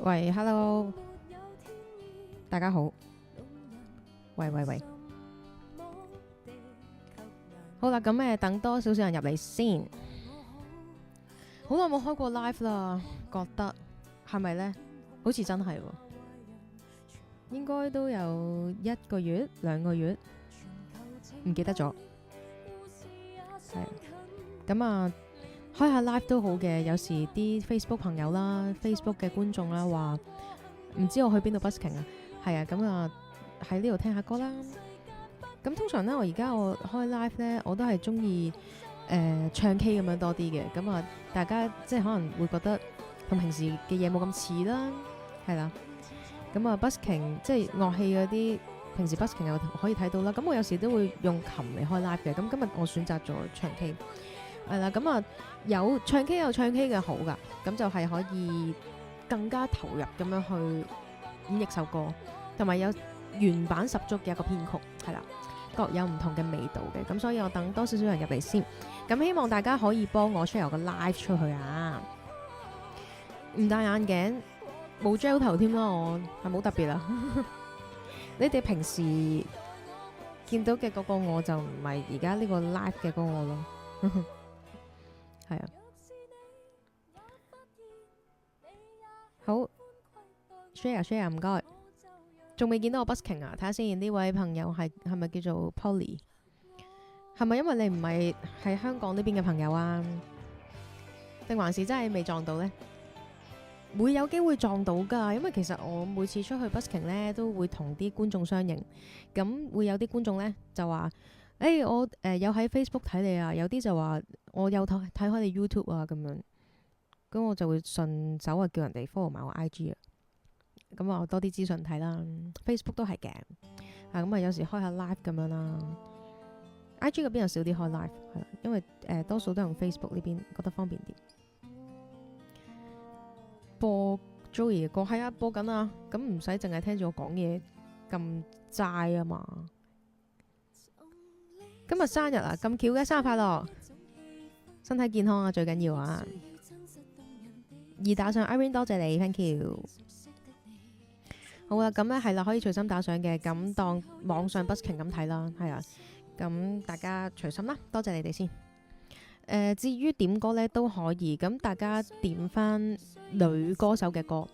喂，Hello，大家好。喂喂喂，好啦，咁等多少少人入嚟先。好耐冇開過 live 啦，覺得係咪呢？好似真係喎，應該都有1個月、2個月，唔記得咗。係咁啊，開下 live 都好嘅。有時啲 Facebook 朋友啦、Facebook 嘅觀眾啦話唔知我去邊度 busking 啊，係啊，咁啊喺呢度聽下歌啦。咁通常咧，我開 live 咧，我都係中意唱 K 咁樣多啲嘅。咁啊，大家即係可能會覺得同平時嘅嘢冇咁似啦，係啦。咁啊，busking 即係樂器嗰啲，平時 busking 又可以睇到啦。咁我有時都會用琴嚟開 live 嘅。咁今日我選擇咗唱 K，係啦。咁啊，有唱 K 有唱 K 嘅好噶，咁就係可以更加投入咁樣去演繹首歌，同埋有原版十足嘅一個編曲，係啦。各有唔同嘅味道嘅，咁所以我等多少少人入嚟先。咁希望大家可以幫我 share 個 live 出去啊！唔戴眼鏡，冇 gel 頭添啦，我係冇特別啦。你哋平時見到嘅嗰個我就唔係而家呢個 live 嘅嗰個我咯。係啊，好 share 唔該。仲未見到我 busking 啊？睇下先，呢位朋友係咪叫做 Polly？ 係咪因為你唔係喺香港呢邊嘅朋友啊？定還是真係未撞到呢？會有機會撞到㗎，因為其實我每次出去 busking 呢，都會同啲觀眾相認。咁會有啲觀眾呢，就話：我有喺 Facebook 睇你啊，有啲就話我有睇開你 YouTube 啊咁樣。咁我就會順手叫人哋 follow 埋我 IG 啊。咁啊，多啲資訊睇啦。Facebook 都係嘅，咁啊有時開下 live 咁樣啦。IG 嗰邊又少啲開 live， 係啦，因為多數都用 Facebook 呢邊，覺得方便啲。播 Joey 嘅歌係啊，播緊啊，咁唔使淨係聽住我講嘢咁齋啊嘛。今日生日啊，咁巧嘅，生日快樂，身體健康啊，最緊要啊。而打上 Irene 多謝你 ，thank you。好啦，咁咧係啦，可以隨心打賞嘅，咁當網上 busking 咁睇啦，係啊，咁大家隨心啦，多謝你哋先。至於點歌咧都可以，咁大家點翻女歌手嘅歌，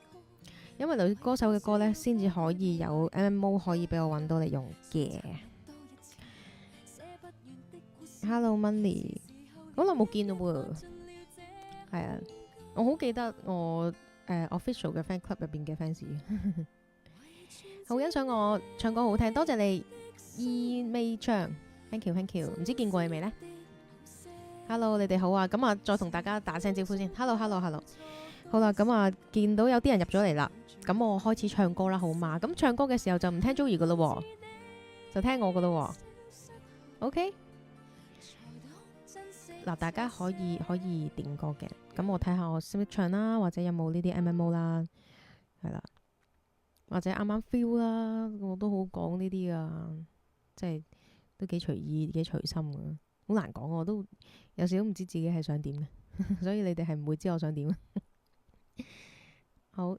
因為女歌手嘅歌咧先至可以有 MMO 可以俾我揾到嚟用嘅。Hello Money， 好耐冇見咯喎，係啊，我好記得我official 嘅 fan club 入邊嘅 fans。好欣賞我唱歌好聽，多謝你 E 唱 ，thank you， 唔知見過你未呢？ Hello， 你哋好啊，咁啊再同大家打聲招呼先 ，Hello， 好啦，咁啊見到有啲人入咗嚟啦，咁我開始唱歌啦，好嘛？咁唱歌嘅時候就唔聽 Joey 噶咯，就聽我噶咯 ，OK？ 嗱，大家可以點歌嘅，咁我睇下我識唔識唱啦，或者有冇呢啲 MMO 啦，係啦。或者啱啱 feel 啦，我都好講呢啲噶，即係都幾隨意、幾隨心噶，好難講。我都有時都唔知自己係想點嘅，所以你哋係唔會知我想點。好，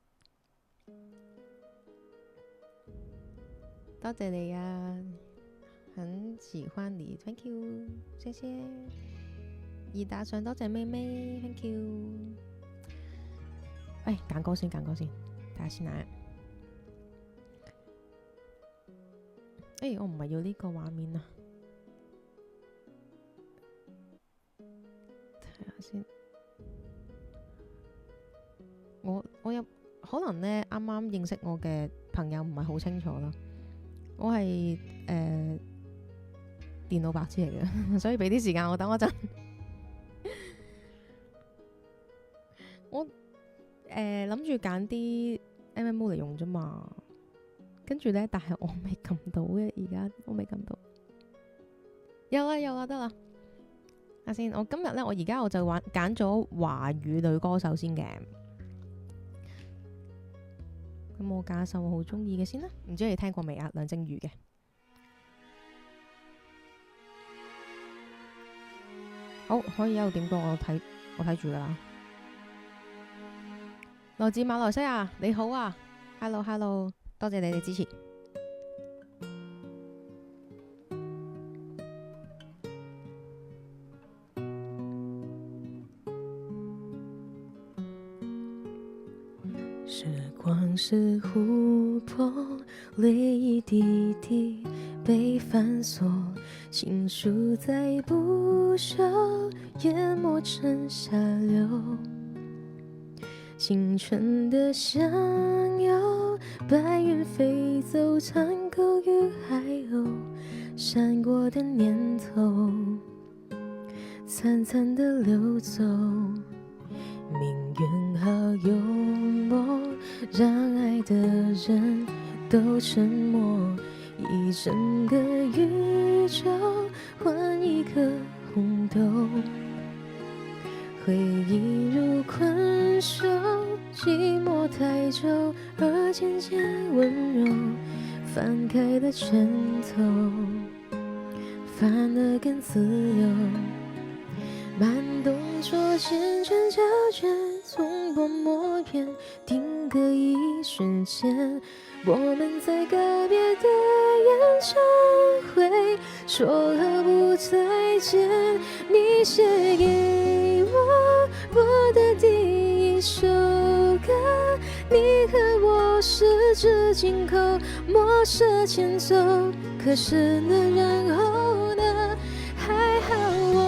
多謝你啊，很喜歡你 ，thank you，謝謝。而打上多謝妹妹 ，thank you。揀歌先，睇下先啊。我唔係要呢個畫面啊，睇下先。我有可能呢，啱啱認識我嘅朋友唔係好清楚啦。我係電腦白痴嚟嘅，所以俾啲時間我等我陣。我諗住揀啲 MMO 嚟用啫嘛。跟住呢，但係我未撳到嘅，而家我未撳到。有啦，得啦。下先，我今日呢，我而家我就揀咗華語女歌手先嘅。咁我揀首我好中意嘅先啦，唔知你聽過未啊？梁靜茹嘅。好，可以一路點歌，我睇住噶啦。來自馬來西亞，你好啊 ，Hello Hello，多謝你哋支持。時光是琥珀，淚一滴滴被反鎖，情書在不朽，淹沒成下流。青春的想要，白雲飛走，殘酷與海鷗，閃過的年頭，慘慘的流走。命運好幽默，讓愛的人都沉默，一整個宇宙換一個紅豆，回憶如困獸，寂寞太久而漸漸溫柔，翻開的拳頭反而更自由，慢動作繾綣膠卷，從不抹片，定格一瞬間，我們在告別的演唱會說好不再見。你寫給我的第一首歌，你和我十指緊扣，陌生牽手，可是呢，然後呢，還好我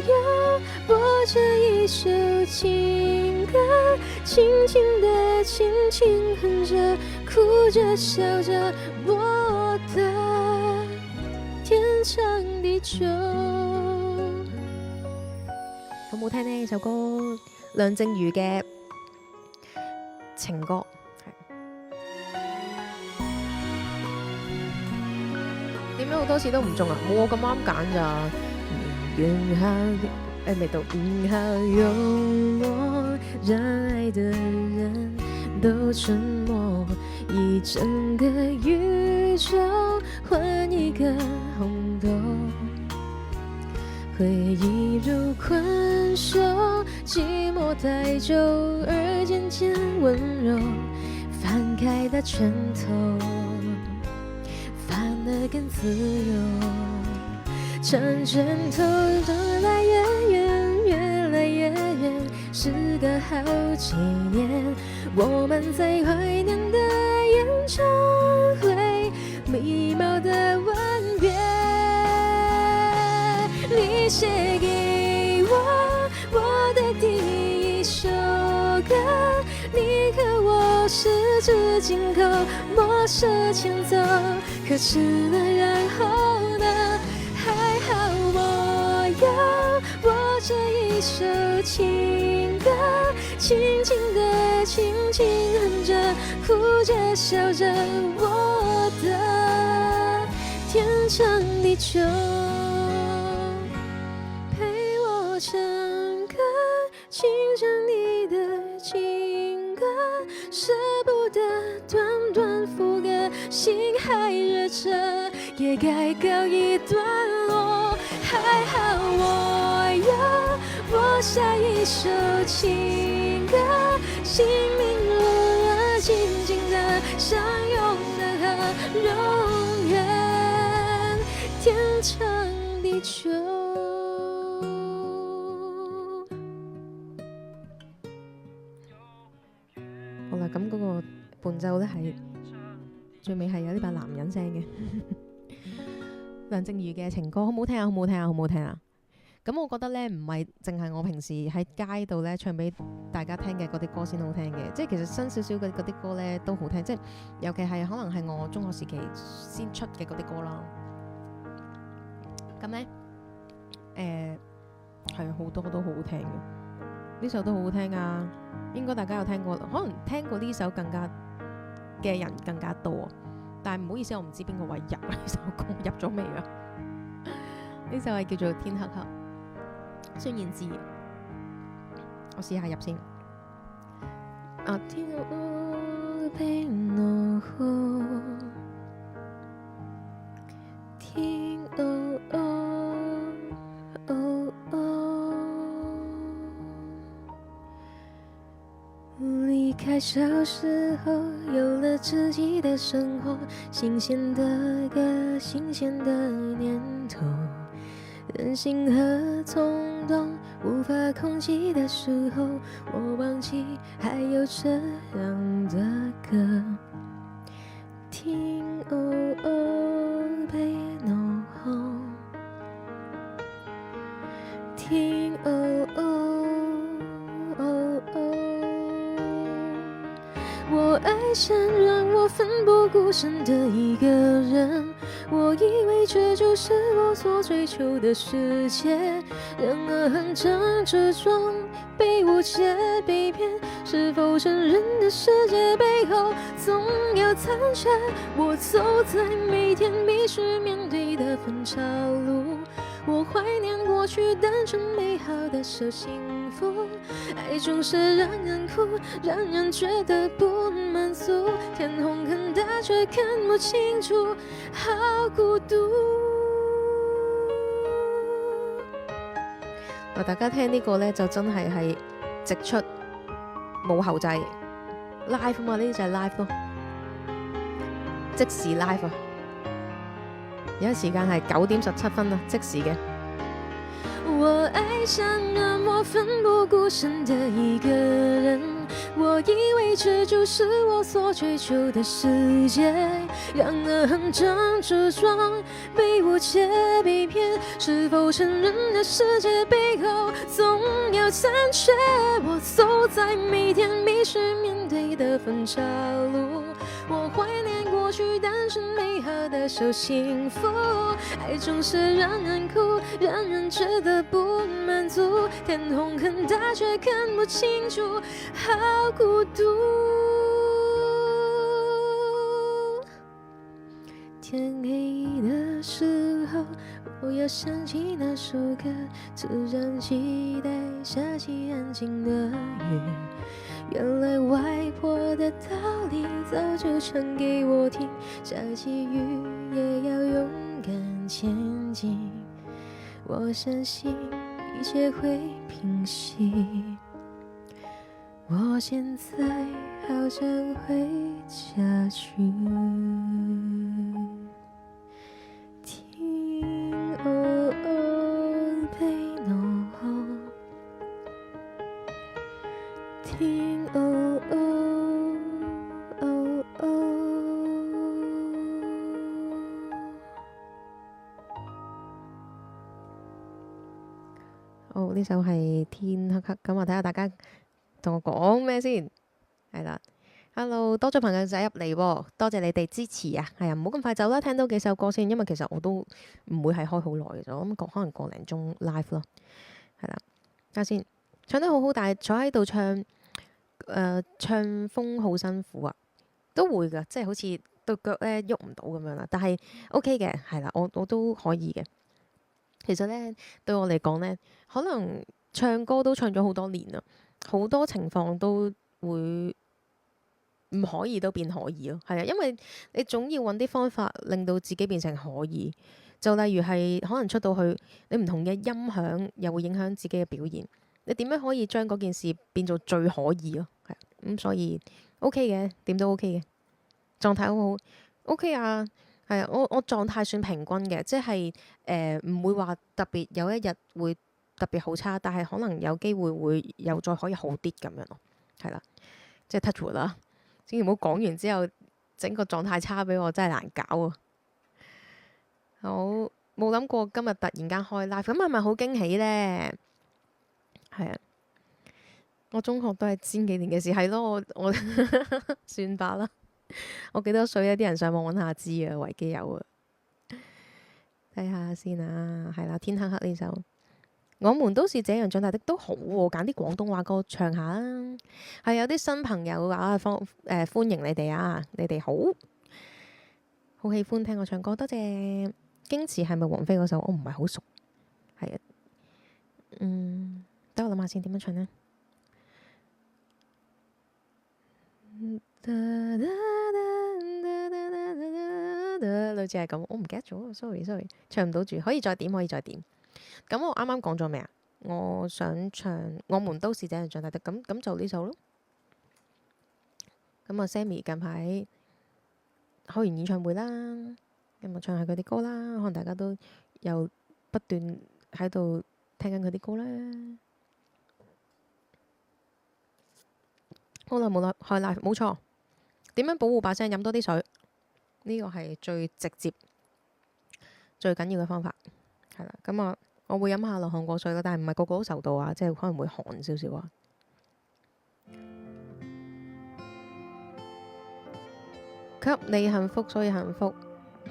有播着一首情歌，輕輕地輕輕哼着，哭着笑着，我的天長地久。好唔好聽呢？呢首歌梁靜茹嘅情歌，點解好多次都唔中啊？冇我咁啱揀咋。願好未到。願好幽默，讓愛的人都沉默，一整個宇宙換一個紅豆，回憶如困獸，寂寞太久而漸漸溫柔，翻開的拳頭反而更自由，趁拳頭越來越遠，越來越遠，時隔好幾年，我們在懷念的演唱會，禮貌的吻別。你寫給我的第一首歌，你和我十指緊扣，陌生牽走，可是呢，然後呢，還好我有播着一首情歌，輕輕地輕輕哼着，哭着笑着，我的天長地久，陪我唱歌，欣賞你的情歌，捨不得短短副歌，心還熱着，也該告一段落。還好我有播下一首情歌，心明如熱，靜靜的相擁的河，永遠天長地久。好啦，咁嗰個伴奏咧係最尾係有呢把男人聲嘅。梁靜茹嘅情歌好唔好聽啊？好唔好聽啊？好唔好聽啊？咁我覺得咧，唔係淨係我平時喺街度咧唱俾大家聽嘅嗰啲歌先好聽嘅，即係其實新少少嘅嗰啲歌咧都好聽，即係尤其係可能係我中學時期先出嘅嗰啲歌啦。咁咧，係好多都好好聽嘅，呢首都好好聽啊！應該大家有聽過，可能聽過呢首更加嘅人更加多。但係唔好意思，我唔知邊個位入呢首歌，入咗未啊？呢首係叫做《天黑黑》，孫燕姿。我試下入先。啊，天黑黑，天哦哦哦哦，離開小時候，有了自己的生活，新鮮的歌，新鮮的念頭，任性和衝動無法控制的時候，我忘記還有這樣的歌。聽哦哦悲怒後，聽哦哦哦哦。我愛上讓我奮不顧身的一個人，我以為這就是我所追求的世界，然而橫衝直撞，被誤解被騙，是否成人的世界背後總有殘缺？我走在每天必須面對的分岔路，我懷念過去單純美好的小幸福，愛總是讓人哭，讓人覺得不滿足，天空很大卻看不清楚，好孤獨。大家聽呢個呢，就真係直出冇後製 live 嘛，呢啲就係 live 咯，即時 live 啊！而家時間係9:17啊，即時嘅。我愛上讓我奮不顧身的一個人，我以為這就是我所追求的世界，然而橫衝直撞，被誤解被騙，是否成人的世界背後總有殘缺？我走在每天必須面對的分岔路，我懷念過去單純美好的小幸福，愛總是讓人哭，讓人覺得不滿足，天空很大卻看不清楚，好孤獨。天黑的時候，我又想起那首歌，自然期待下起安靜的雨。原來外婆的道理早就講給我聽，下起雨也要勇敢前進，我相信一切會平息，我現在好想回家去。聽哦哦悲怒後，聽哦哦哦哦。好，呢首係天黑黑，咁我睇下大家同我講咩先，係啦。Hello， 多咗朋友仔入嚟喎，多謝你哋支持啊！係啊，唔好咁快走啦，聽多幾首歌先，因為其實我都唔會係開好耐嘅啫，我諗可能個零鐘 live 咯，係啦。睇下先，唱得好好，但係坐喺度唱，唱風好辛苦啊，都會㗎，即係好似對腳咧喐唔到咁樣啦。但係 OK 嘅，係啦，我都可以嘅。其實咧對我嚟講咧，可能唱歌都唱咗好多年啦，好多情況都會唔可以都變可以咯，係啊，因為你總要揾啲方法令到自己變成可以。就例如係可能出到去，你唔同嘅音響又會影響自己嘅表現。你點樣可以將嗰件事變做最可以咯？係咁，所以 OK 嘅，點都 OK 嘅，狀態好好 OK 啊。係啊，我狀態算平均嘅，即係唔會話特別有一日會特別好差，但係可能有機會會又再可以好啲咁樣咯。係啦，即係 touch wood 啦。千祈唔好講完之後整個狀態差俾我，真係難搞啊！好，冇諗過今日突然間開 live，咁係咪好驚喜呢？係啊，我中學都係千幾年嘅事，係咯，我算吧啦。我幾多歲啊？啲人上網揾下知啊，維基有啊。睇下先啊，係啦，天黑黑呢首。我們都是這樣長大的都好喎，揀啲廣東話歌唱下啦。係有啲新朋友啊，歡迎你哋啊，你哋好，好喜歡聽我唱歌，多謝。矜持係咪王菲嗰首？我唔係好熟，係啊，等我諗下先點樣唱呢？類似係咁，我唔記得咗，sorry，唱唔到住，可以再點。咁我啱啱講咗咩啊？我想唱《我們都是這樣長大的》，咁就呢首咯。咁啊 Sammy 近排開完演唱會啦，咁啊唱下佢啲歌啦，可能大家都又不斷喺度聽緊佢啲歌啦。好耐冇開 live，冇錯。點樣保護把聲？飲多啲水，呢個係最直接、最緊要嘅方法。係啦，咁啊，我會飲下落汗過水啦，但係唔係個個都受到啊，即係可能會寒少少啊。給你幸福，所以幸福。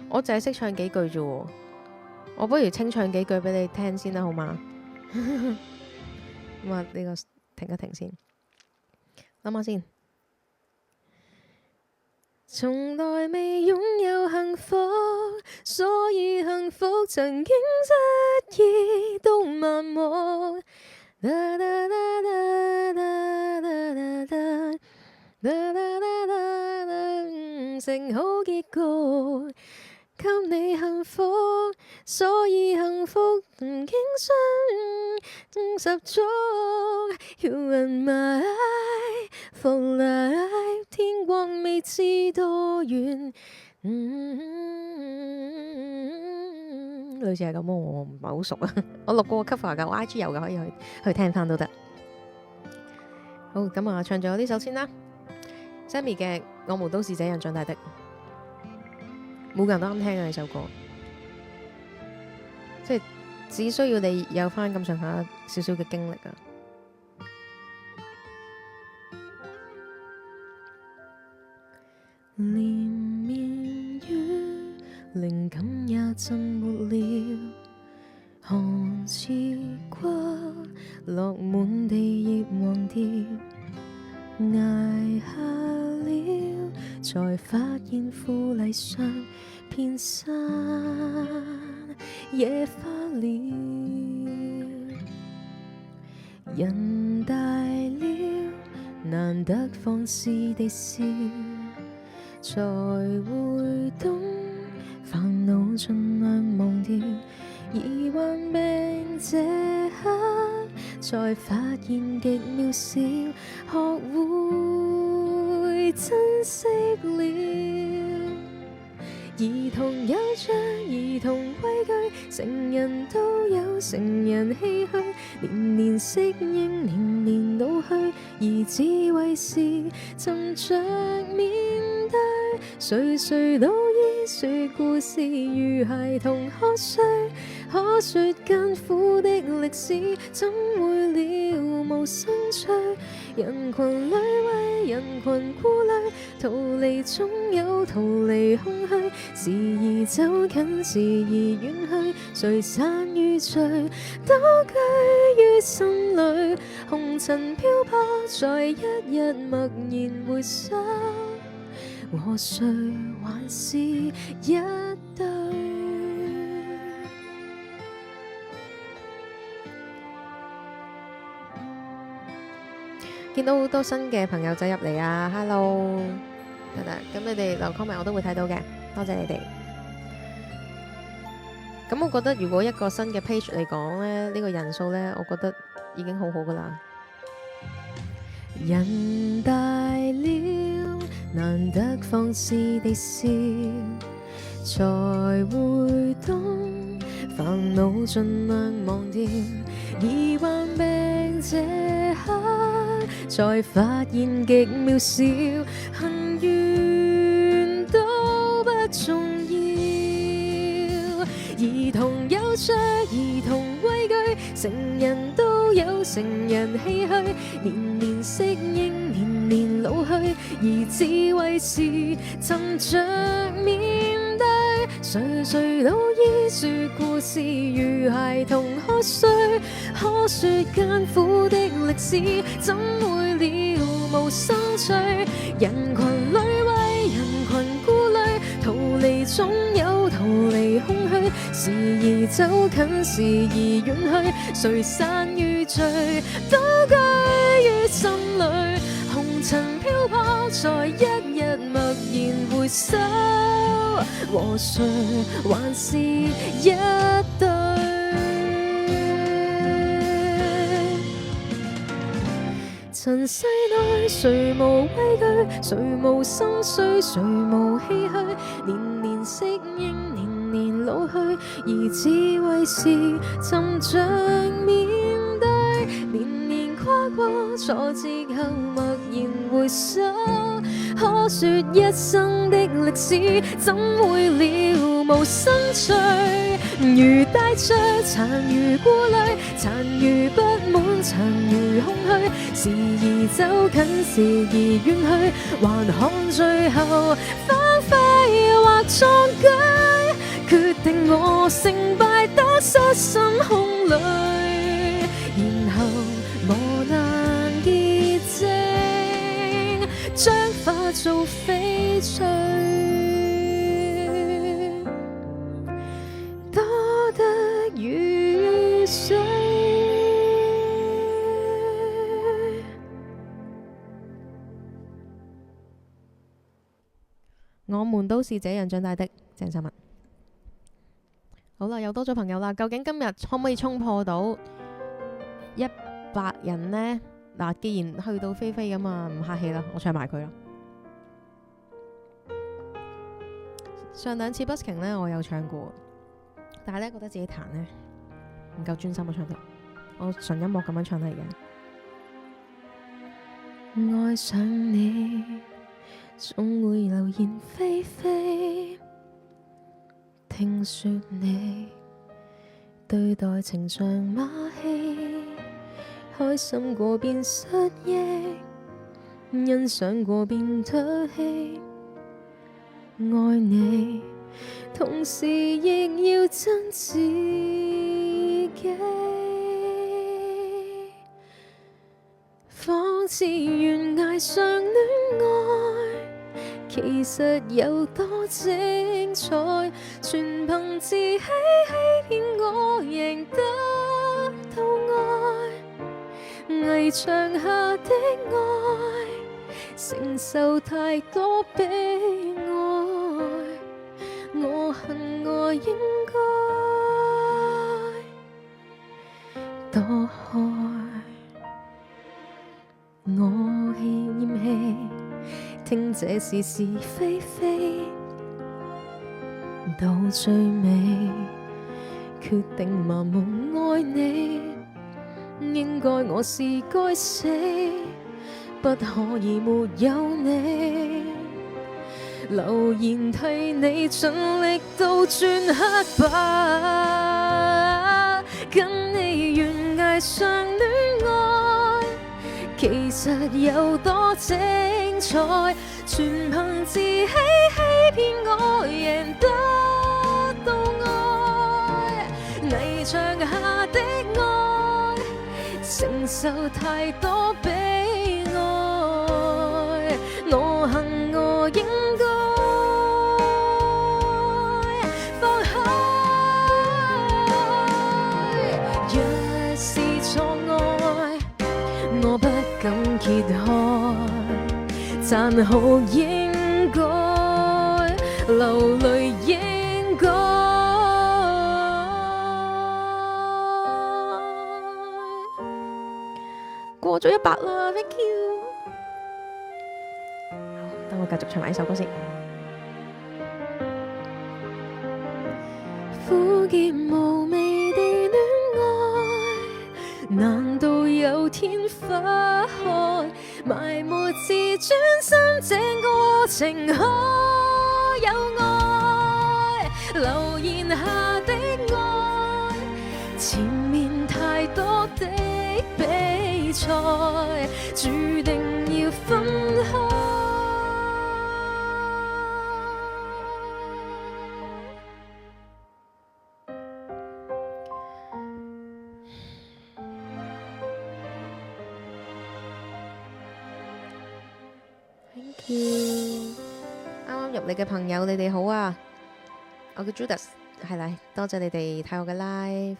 我淨係識唱幾句啫喎，我不如清唱幾句俾你聽先啦，好嗎？咁啊，呢個停一停先，諗下先。從來未擁有幸福，所以幸福曾經質疑到麻木。成好結局，給你幸福，所以幸福曾經十足。You and my for life， 天光未知多遠。類似係咁，我唔係好熟啊。我錄過個 cover 㗎，我 IG 有㗎，可以去聽翻都得。好，咁啊，唱咗呢首先啦。Sammy 嘅《我們都是這樣長大的》，每個人都啱聽嘅呢首歌，即係只需要你有翻咁上下少少嘅經歷啊。連綿雨，靈感也浸沒了，寒刺骨落滿地葉黃掉。捱下了，才發現富麗上片山野花了。人大了，難得放肆地笑，才會懂煩惱盡量忘掉。而患病這刻，才發現極渺小，學會珍惜了。兒童有着兒童畏懼，成人都有成人唏噓，年年適應，年年老去，而智慧是尋着面對。誰誰老矣說故事，如孩童喝水，可說艱苦的歷史，怎會了無生趣？人群裏為人群顧慮，逃離總有逃離空虛，時而走近，時而遠去，誰散與聚，都居於心裏。紅塵漂泊，在一日默然回首，和誰還是一對？見到好多新嘅朋友仔入嚟啊 ，Hello， 係啦，咁你哋留 comment 我都會睇到嘅，多謝你哋。咁我覺得如果一個新嘅 page 嚟講咧，呢個人數咧，我覺得已經好好噶啦。人大了，難得放肆地笑，才會懂煩惱盡量忘掉。而患病這刻，才發現極渺小，幸運都不重要。兒童有着兒童畏懼，成人都有成人唏噓，年年適應，年年老去，而智慧是尋着面對。誰誰老矣說故事，如孩童喝水，可說艱苦的歷史，怎會了無生趣？人群裏為人群顧慮，逃離總有逃離空虛，時而走近，時而遠去，誰散與聚，都居於心裏。紅塵漂泊，在一日默然回首，和誰還是一對？塵世內，誰無畏懼，誰無心碎，誰無唏噓，年年適應，年年老去，而智慧是沉着面對，年年跨過挫折後默然回首，可說一生的歷史，怎會了無生趣？如帶着殘餘顧慮，殘餘不滿，殘餘空虛，時而走近，時而遠去，還看最後翻揮或壯舉，決定我成敗得失心空裏，然後磨難結晶，將化做翡翠，多得雨水。我們都是這樣長大的，鄭秀文。好啦，又多咗朋友啦。究竟今日可唔可以衝破到100人呢？嗱，既然去到菲菲咁啊，唔客氣啦，我唱埋佢啦。上兩次 busking 呢，我有唱過，但係呢，覺得自己彈呢唔夠專心，我唱得，我純音樂咁樣唱得而家。愛上你，總會流言霏霏。聽說你對待情像馬戲，開心過便失憶，欣賞過便唾棄。愛你，同時亦要真自己，仿似懸崖上戀愛，其實有多精彩，全憑自欺欺騙我贏得到愛，危牆下的愛，承受太多悲哀，我恨我應該躲開，我厭棄聽這是是非非，到最尾決定盲目愛你，應該我是該死，不可以沒有你。留言替你盡力倒轉黑白，跟你懸崖上戀愛，其實有多精彩，全憑自欺欺騙我贏得到愛，危牆下的愛，承受太多悲哀，我恨我應該放開，若是錯愛，我不敢揭開，讚好應該，流淚應該。過咗100啦 ，thank you。好，等我繼續唱埋呢首歌先。苦澀無味地戀愛，難道有天花開？埋沒自尊心，這過程可有愛？留言下的愛，前面太多的比賽，注定要分開。Thank you，啱啱入嚟嘅朋友，你哋好啊！我叫 Judas， 係啦，多謝你哋睇我嘅 live，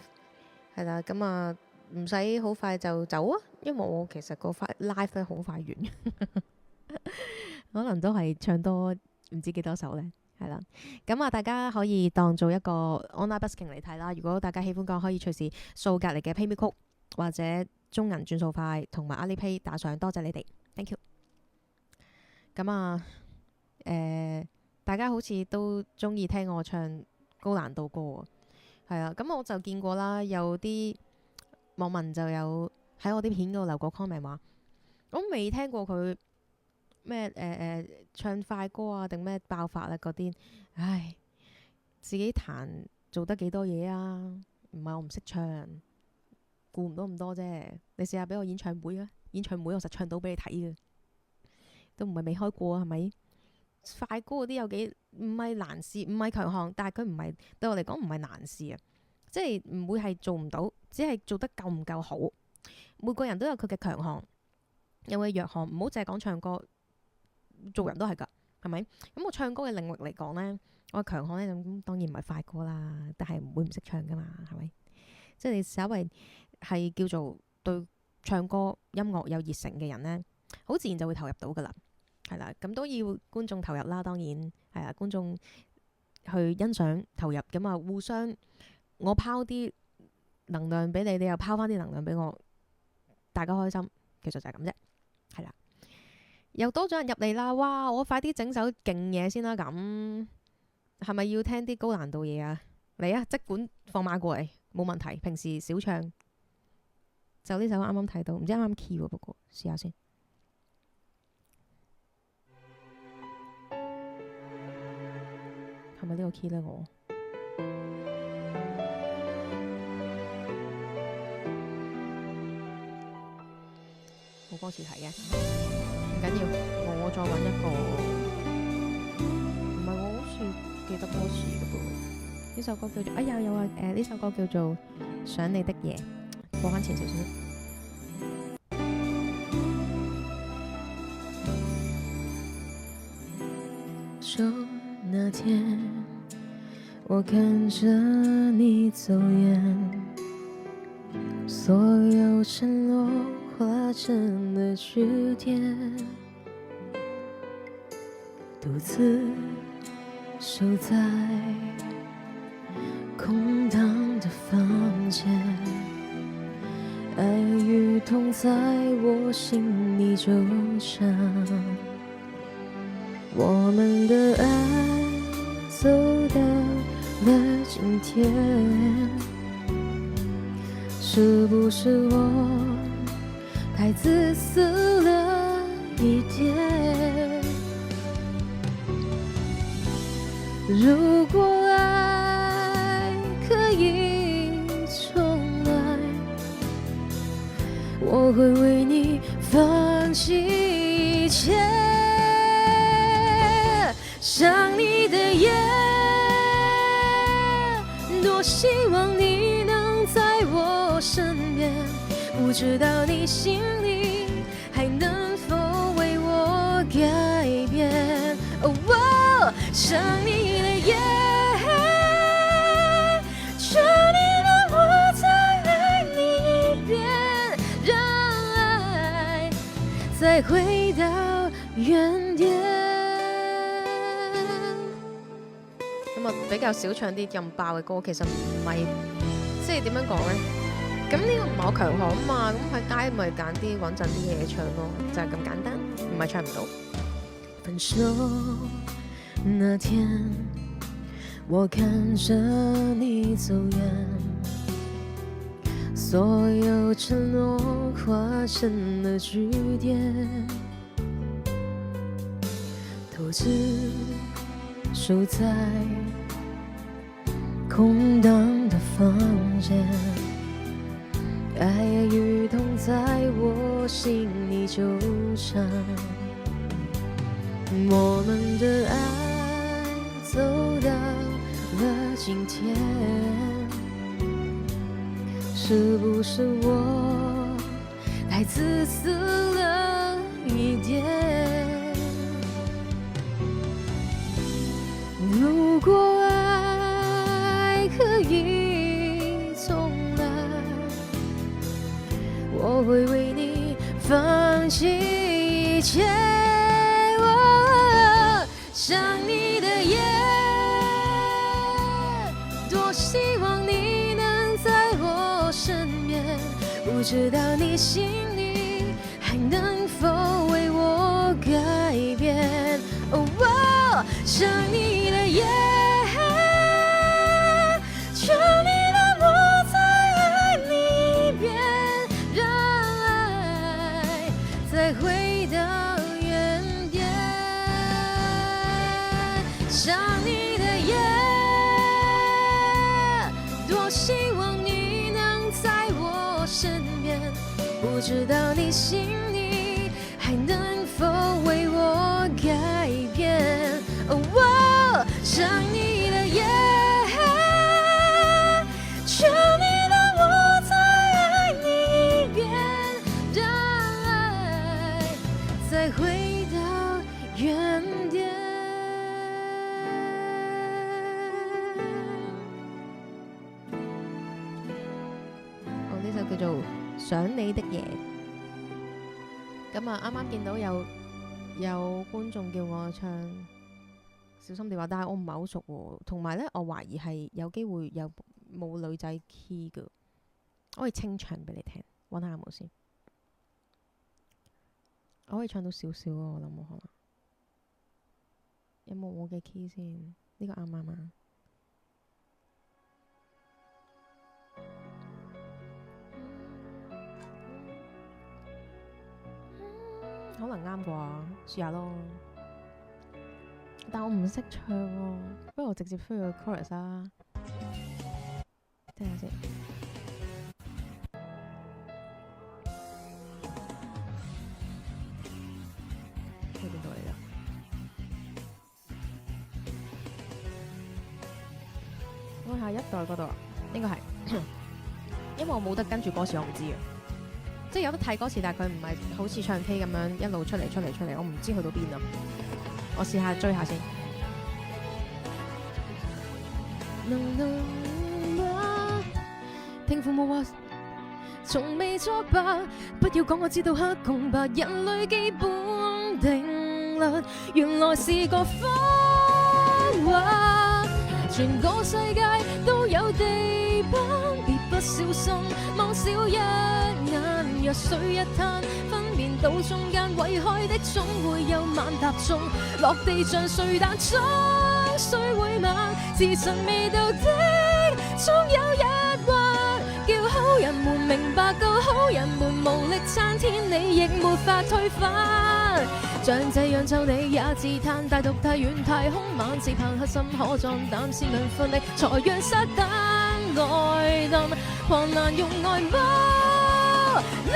係啦，咁啊唔使好快就走啊，因為我其實個 live 咧好快完，可能都係唱多唔知幾多首咧，係啦，咁啊大家可以當做一個 online busking 嚟睇啦。如果大家喜歡嘅，可以隨時掃隔離嘅 PayMe Code 或者中銀轉數快同埋 Alipay 打上，多謝你哋 ，thank you。咁啊，大家好似都中意聽我唱高難度歌喎，係啊。咁我就見過啦，有啲網民就有喺我啲片度留個 comment 話，我未聽過佢咩唱快歌啊，定咩爆發啊嗰啲，唉，自己彈做得幾多嘢啊？唔係我唔識唱，顧唔到咁多啫。你試下俾我演唱會啊！演唱會我實唱到俾你睇嘅，都唔係未開過啊，係咪？快歌嗰啲有幾唔係難事，唔係強項，但係佢唔係對我嚟講唔係難事啊，即係唔會係做唔到，只係做得夠唔夠好。每個人都有佢嘅強項，有佢嘅弱項，唔好淨係講唱歌，做人都係㗎，係咪？咁我唱歌嘅領域嚟講呢，我嘅強項呢，咁當然唔係快歌啦，但係唔會唔識唱㗎嘛，係咪？即係你稍為係叫做對唱歌音樂有熱誠嘅人呢，好自然就會投入到㗎啦，係啦。咁都要觀眾投入啦，當然係啊，觀眾去欣賞投入，咁啊互相我拋啲能量俾你，你又拋翻啲能量俾我，大家開心，其實就係咁啫，係啦。又多咗人入嚟啦，哇！我快啲整首勁嘢先啦，咁係咪要聽啲高難度嘢啊？嚟啊，即管放馬過嚟，冇問題。平時少唱，就呢首啱啱睇到，唔知啱啱 key 喎，不過試下先。係咪呢個 key 呢？我冇歌詞睇嘅，唔緊要，我再揾一個。唔係我好似記得歌詞嘅噃。呢首歌叫做有啊，呢首歌叫做《想你的夜》，播翻前少少。說那天我看着你走遠，所有承諾化成了句點，獨自守在空蕩的房間，愛與痛在我心裡糾纏，我們的愛走到了今天，是不是我太自私了一點？如果愛可以重來，我會為你放棄一切。想你的夜，多希望你能在我身邊，不知道你心裡還能否為我改變。哦，想你的夜，求你讓我再愛你一遍，讓愛再回到原點。咁啊，比較少唱啲咁爆嘅歌，其實唔係，即係點樣講呢？咁呢個唔係我強項啊嘛，咁喺街咪揀啲穩陣啲嘅嘢唱咯，就係咁簡單，唔係唱唔到。分手那天，我看着你走遠，所有承諾化成了句點，獨自守在空蕩的房間，愛與痛在我心裡糾纏，我們的愛走到了今天，是不是我太自私了一點？如果愛可以重來，我會為你放棄一切。想你的夜，多希望你能在我身邊，不知道你心里还能否为我改变。哦，想你的夜，求你让我再爱你一遍，让爱再回到原点。想你的夜，多希望你能在我身边，不知道你心里还能否为我改变。哦，想你的夜，求你让我再爱你一遍，让爱再回到原点。呢首叫做《想你的夜》。咁啊，啱啱見到有觀眾叫我唱小心地話，但係我唔係好熟喎。同埋咧，我懷疑係有機會有冇女仔 key 㗎。我可以清唱俾你聽，揾下有冇先。我可以唱到少少啊，我諗冇可能。有冇我嘅 key 先？呢個啱唔啱啊？可能啱啩，試下咯。但我唔識唱喎，不如我直接飛去 chorus 啦。聽下先。去邊度嚟㗎？我下一代嗰度啊，應該係，因為我冇得跟住歌詞，我唔知啊。即係有得睇歌詞，但係佢唔係好似唱 K 咁樣一路出嚟，我唔知去到邊啊！我試下追下先。能嗎？聽父母話，從未作罷，不要講我知道黑共白，人類基本定律，原來是個謊話。全個世界都有地板，別不小心望少一眼，若水一灘，分辨到中間遺害的總會有萬踏中，落地像碎彈終須會慢，時辰未到的總有一環，叫好人們明白到好人們無力撐天理，亦沒法推翻。像這樣就你也自嘆，大毒太遠太兇猛，只盼黑心可壯膽，先能奮力，才讓撒旦來臨，狂瀾用愛魔力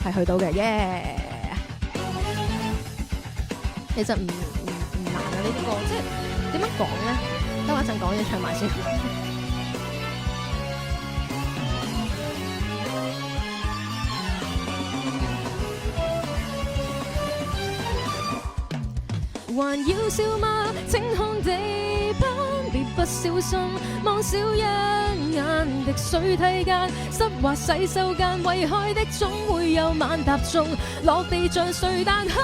係去到嘅，耶！其實唔難啊，呢啲歌即係點樣講咧？等我一陣講嘢唱埋先。還要笑嗎？請看地板，別不小心望少一眼，滴水梯間，濕滑洗手間，遺害的總會有萬踏中，落地像碎彈，好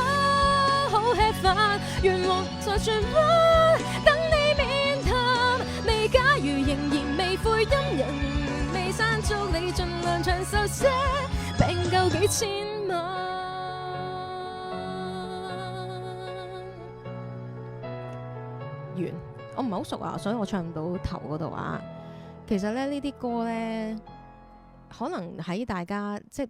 好吃飯，願望在轉彎，等你面談。未假如仍然未悔，因人未散，祝你盡量長壽些，並夠幾千萬。完，我唔係好熟啊，所以我唱唔到頭嗰度啊。其實咧呢啲歌咧，可能喺大家即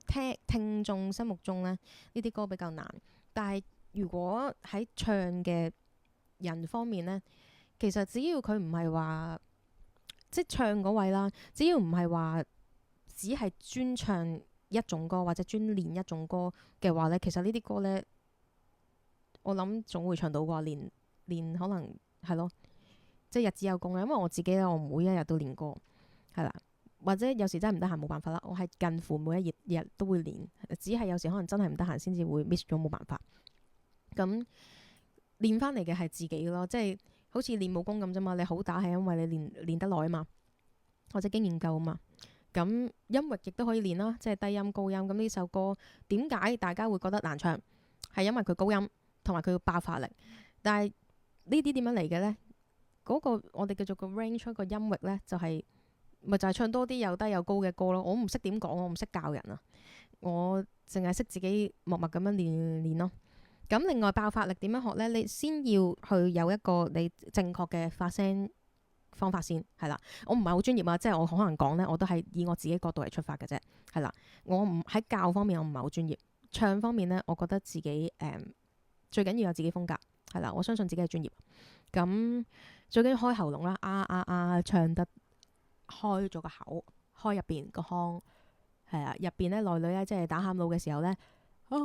係聽眾心目中咧，呢啲歌比較難。但係如果喺唱嘅人方面咧，其實只要佢唔係話即係唱嗰位啦，只要唔係話只係專唱一種歌或者專練一種歌嘅話咧，其實呢啲歌咧，我諗總會唱到啩，練可能係咯，即係日子有功啦。因為我自己咧，我每一日都練歌，係啦，或者有時真係唔得閒冇辦法啦。我係近乎每一日都會練，只係有時可能真係唔得閒先至會 miss 咗，冇辦法。咁練翻嚟嘅係自己咯，即係好似練武功咁啫嘛。你好打係因為你練得耐啊嘛，或者經驗夠啊嘛。咁音域亦都可以練啦，即係低音高音。咁呢首歌點解大家會覺得難唱？係因為佢高音同埋佢要爆發力，但係呢啲點樣嚟嘅咧？嗰、個我哋叫做個 range 個音域咧，就係咪就係唱多啲又低又高嘅歌咯？我唔識點講，我唔識教人啊，我淨係識自己默默咁樣練練咯。咁另外爆發力點樣學咧？你先要去有一個你正確嘅發聲方法先係啦。我唔係好專業啊，即係我可能講咧，我都係以我自己角度嚟出發嘅啫，係啦。我唔喺教方面，我唔係好專業。唱方面咧，我覺得自己最緊要有自己風格係啦。我相信自己係專業。咁最緊要開喉嚨啦，唱得開咗個口，開入邊個腔係啊，入邊咧內裏咧即係打喊路嘅時候咧。入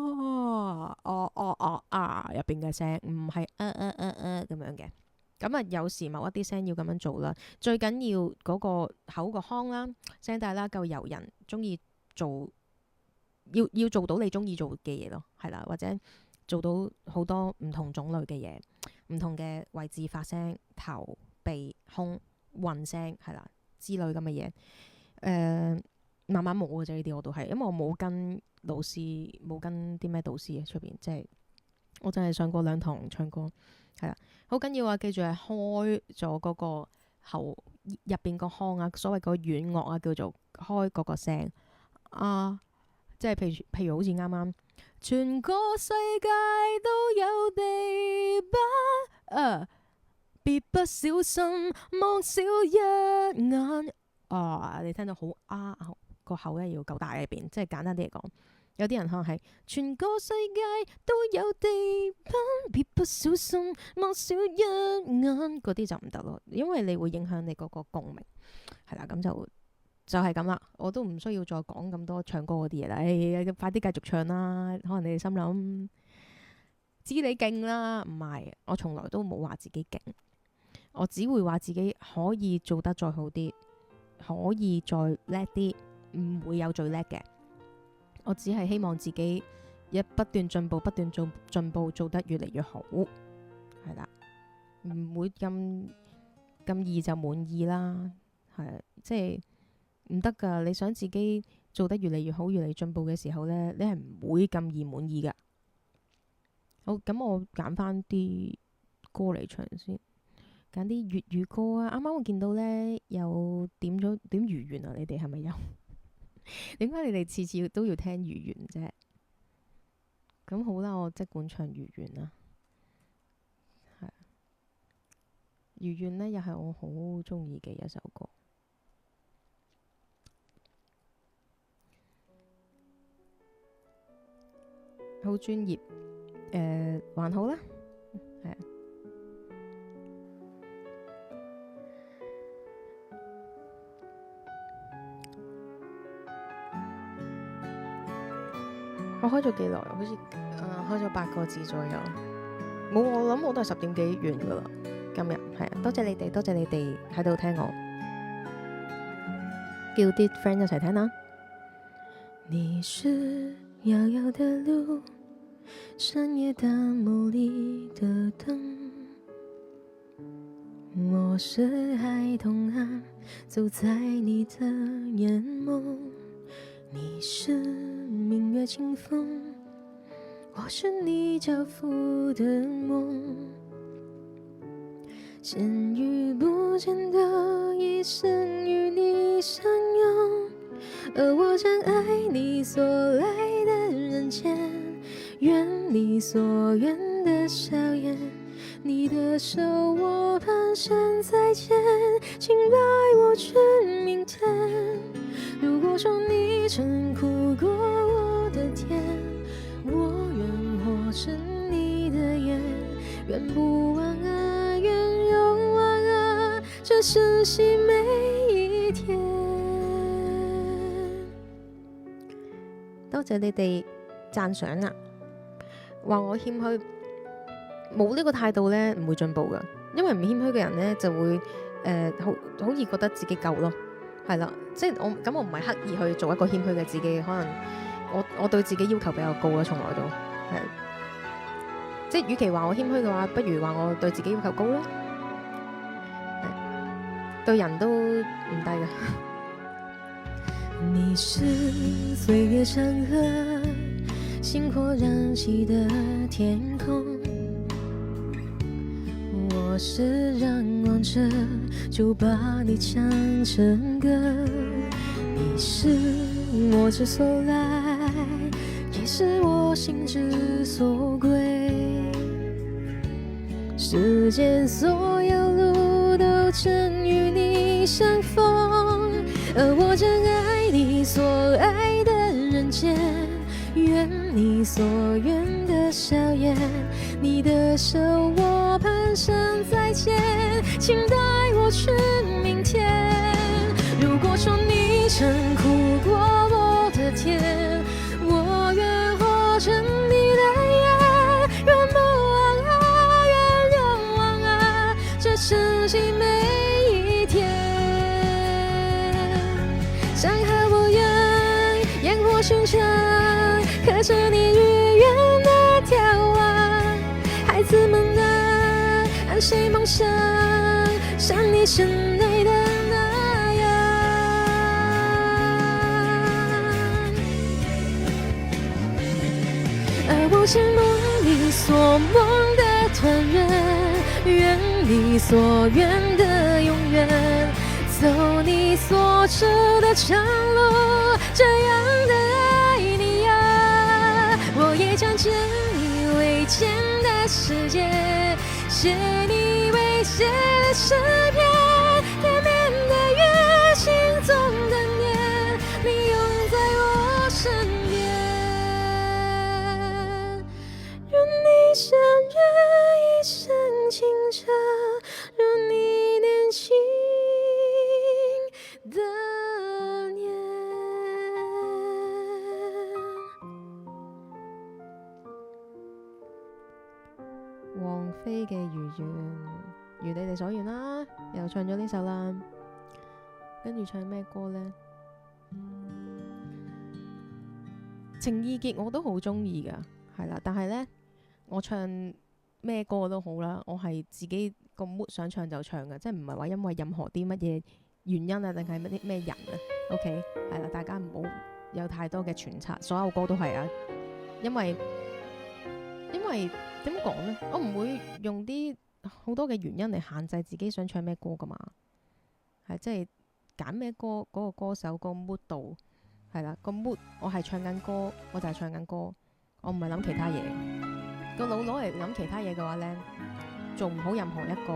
邊嘅聲唔係咁樣嘅，咁啊有時某一啲聲要咁樣做啦。最緊要嗰個口個腔啦、聲帶啦夠由人中意做，要做到你中意做嘅嘢咯，係啦，或者做到好多唔同種類嘅嘢，唔同嘅位置發聲，頭、鼻、胸、混聲係啦之類咁嘅嘢。慢慢冇嘅啫，呢啲我都係，因為我冇跟老師，冇跟啲咩導師嘅出邊，即係我淨係上過2堂唱歌，係啦，好緊要啊！記住係開咗嗰個喉入邊個腔啊，所謂個軟腭啊，叫做開嗰個聲啊，即係譬如好似啱啱，全個世界都有地板別不小心望少一眼你聽到好個口咧要夠大喺入邊，即係簡單啲嚟講，有啲人可能係全個世界都有地板，別不小心望少一眼，嗰啲就唔得咯，因為你會影響你嗰個共鳴，係啦，咁就係咁啦，我都唔需要再講咁多唱歌嗰啲嘢啦，快啲繼續唱啦，可能你哋心諗知你勁啦，唔係，我從來都冇話自己勁，我只會話自己可以做得再好啲，可以再叻啲。唔會有最叻嘅，我只係希望自己不斷進步，不斷進步，做得越嚟越好，係啦，唔會咁易就滿意啦，係即係唔得噶。你想自己做得越嚟越好，越嚟進步嘅時候呢，你係唔會咁易滿意噶。好，咁我揀翻啲歌嚟唱先，揀啲粵語歌啊。啱啱我見到呢，有點魚緣啊，你哋係咪有？點解你哋次次都要聽魚緣啫？咁好啦，我即管唱魚緣啦。係魚緣呢，又係我好中意嘅一首歌，好專業。還好啦，係啊。我開咗幾耐？好似開咗8個字左右。冇，我諗我都係10點幾完噶啦。今日係啊，多謝你哋，多謝你哋喺度聽我，叫啲 friend 一齊聽啦。你是遙遙的路，深夜大霧裡的燈，我是孩童啊，走在你的眼眸。你是明月清風，我是你交付的夢，見與不見的一生與你相擁，而我將愛你所來的人間，願你所願的笑顏，你的手我蹒跚再見，請代我去明天。如果說你曾苦過我的甜，我願活成你的眼，願不忘啊，願永遠啊，這熟悉每一天。多謝你哋讚賞啊，話我謙虛，冇呢個態度呢，唔會進步噶，因為唔謙虛嘅人呢，就會好易覺得自己夠咯。係啦，即係我唔係刻意去做一個謙虛嘅自己，可能我對自己要求比較高啦，從來都係，即係與其話我謙虛嘅話，不如話我對自己要求高啦，對人都唔低噶。你是歲月長河，星火燃起的天空，我是让望着就把你唱成歌，你是我之所来，也是我心之所归。世间所有路都曾与你相逢，而我正爱你所爱的人间，愿你所愿的笑颜，你的手我蹒跚再见，请带我去明天。如果说你曾苦过我的甜，我愿活成你的眼，愿不忘啊，愿忘啊，这珍惜每一天。山河无言，烟火寻常，刻着你愉悦的眺望，孩子们啊，安谁梦想，像你深爱的那样。而我羡慕你所梦的团圆，愿你所愿的永远，走你所走的长路，这样的爱你呀，我也将见你未见的世界，写你未写的诗篇，天边的月，心中的念，你永在我身边。愿你相约一生清澈，如你年轻的年。王菲嘅《如願》，如你哋所願啦，又唱咗呢首啦。跟住唱咩歌呢？情意結我都好中意噶，係啦。但係呢，我唱咩歌都好啦，我係自己個 mood 想唱就唱嘅，即係唔係話因為任何啲乜嘢原因啊，定係乜啲咩人啊？OK， 係啦，大家唔好有太多嘅揣測，所有歌都係啊，因為點講呢？我唔會用啲好多嘅原因嚟限制自己想唱咩歌噶嘛，係即係揀咩歌嗰個歌手個 mood 度係啦，個 mood 我係唱緊歌，我就係唱緊歌，我唔係諗其他嘢。個腦攞嚟諗其他嘢嘅話呢，做唔好任何一個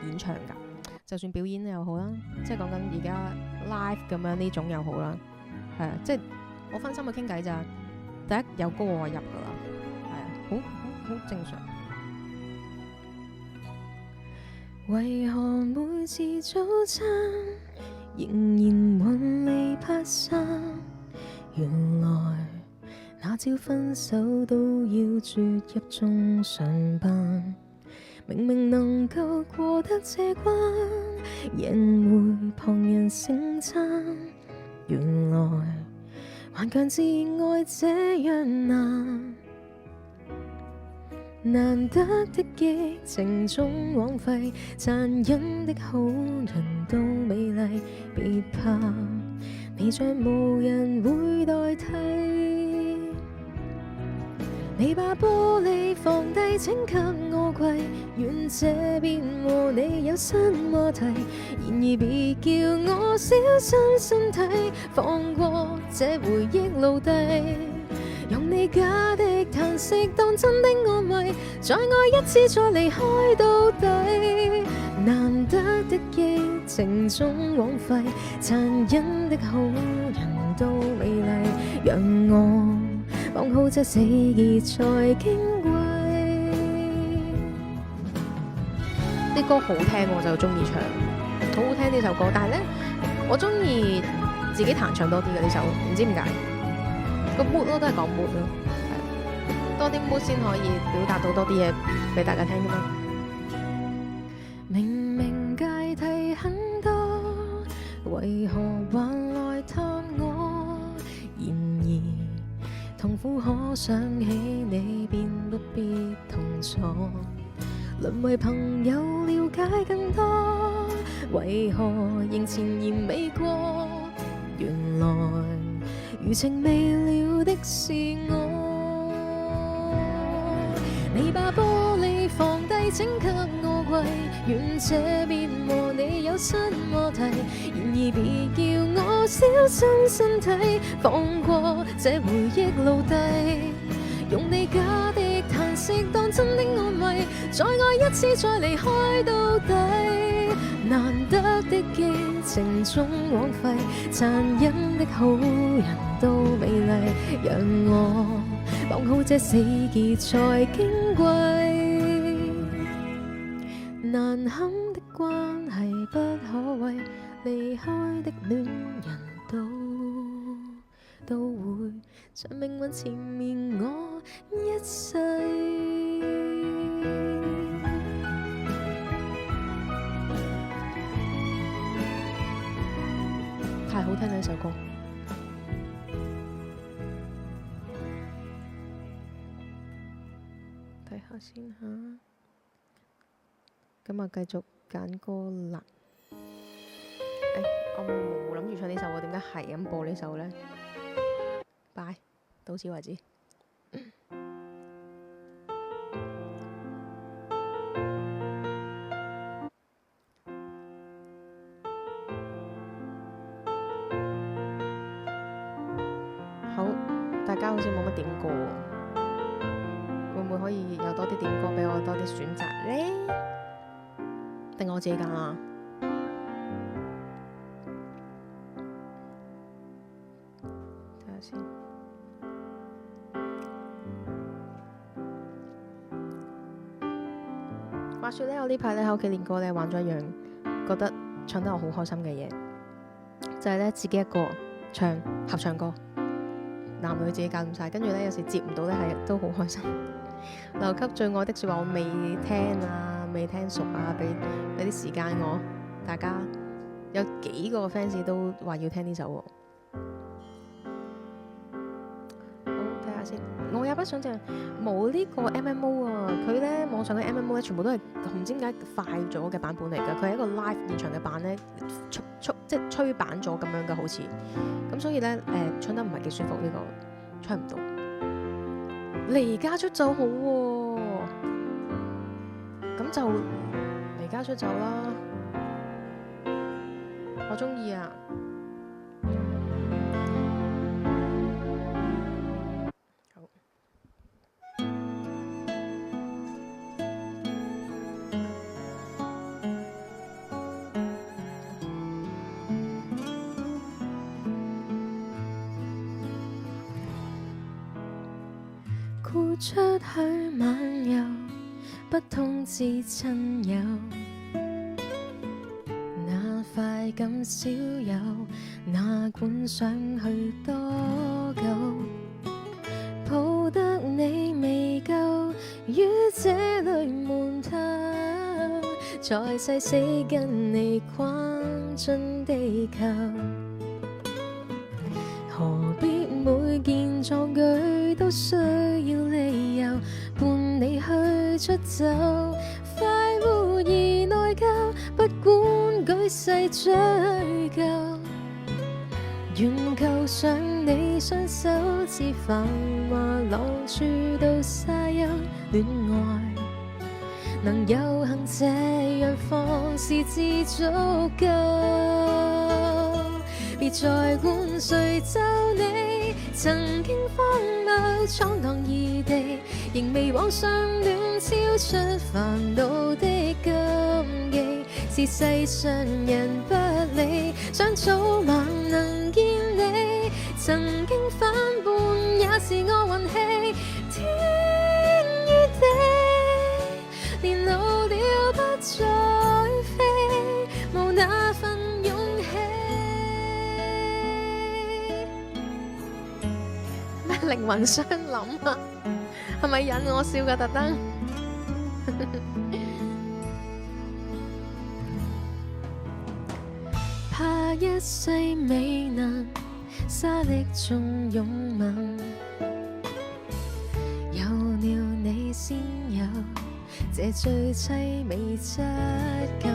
演唱噶，就算表演又好啦，即係講緊而家 live 咁樣呢種又好啦，係啊，即係我分心去傾偈咋，第一有歌我入噶啦，係啊，好正常。為何每次早餐仍然揾你拍衫？原來那朝分手都要啜泣中上班。明明能夠過得這關，仍會旁人盛讚。原來頑強自愛這樣難。難得的激情總枉費，殘忍的好人都美麗，別怕，你再無人會代替。你把玻璃放低，請給我跪，願這邊和你有新話題。然而別叫我小心身體，放過這回憶奴隸。用你假的嘆息當真的安慰，再愛一次再離開到底。難得的激情總枉費，殘忍的好人都美麗。讓我綁好這死結才矜貴。啲歌好聽我就中意唱，好好聽呢首歌。但係呢，我中意自己彈唱多啲嘅呢首，唔知點解。個 mood 咯，都係講 mood 咯，多啲 mood 先可以表達到多啲嘢俾大家聽㗎嘛。明明芥蒂很多，為何還來探我？然而痛苦可想起你便不必同坐，淪為朋友了解更多，為何仍前言未過？原來餘情未了的是我。你把玻璃放低，請給我跪，謂，願這邊和你有新話題。然而別叫我小心身體，放過這回憶奴隸。用你假的嘆息當真的安慰，再愛一次再離開到底。難得的激情總枉費，殘忍的好人都美麗。讓我綁好這死結才矜貴，難堪的關係不可謂，離開的戀人都會在命運纏綿我一世。太好聽啦呢首歌。睇下先嚇，咁啊繼續揀歌啦。我冇諗住唱呢首喎，點解係咁播呢首呢？拜，到此為止。好，大家好似冇乜點歌喎，會唔會可以有多啲點歌俾我多啲選擇呢？定我自己揀啊？睇下先。話說咧，我呢排咧喺屋企練歌咧，玩咗一樣覺得唱得我好開心嘅嘢，就係咧自己一個唱合唱歌，男女自己搞掂晒，跟住咧有時接唔到咧係都好開心。留給最愛的説話我未聽啊，未聽熟啊，俾啲時間我。大家有幾個 fans 都話要聽呢首喎。我也不想像冇呢個 MMO 啊！佢咧網上嘅 MMO 咧，全部都係唔知點解快咗嘅版本嚟㗎。佢係一個 live 現場嘅版咧，即係吹版咗咁樣嘅，好似咁，所以咧唱得唔係幾舒服，呢個唱唔到。離家出走好喎，咁就離家出走啦，我中意啊！豁出去漫遊，不通知親友，那快感少有，哪管想去多久，抱得你未夠，於這裏悶透，在誓死跟你逛盡地球。何必每件壯舉都需要理由，伴你去出走，快活而內疚，不管舉世追究，願扣上你雙手，自繁華浪處到沙丘，戀愛能有幸這樣放肆至足夠。別再管誰咒你曾經荒謬闖蕩異地，仍未往上戀超出煩惱的禁忌，是世上人不理，想早晚能見你，曾經反叛也是我運氣，天與地連老了不再飛，無那份勇氣。靈魂相諗啊，係咪引我笑㗎特登？怕一世未能沙礫中擁吻，有了你先有這最凄美質感。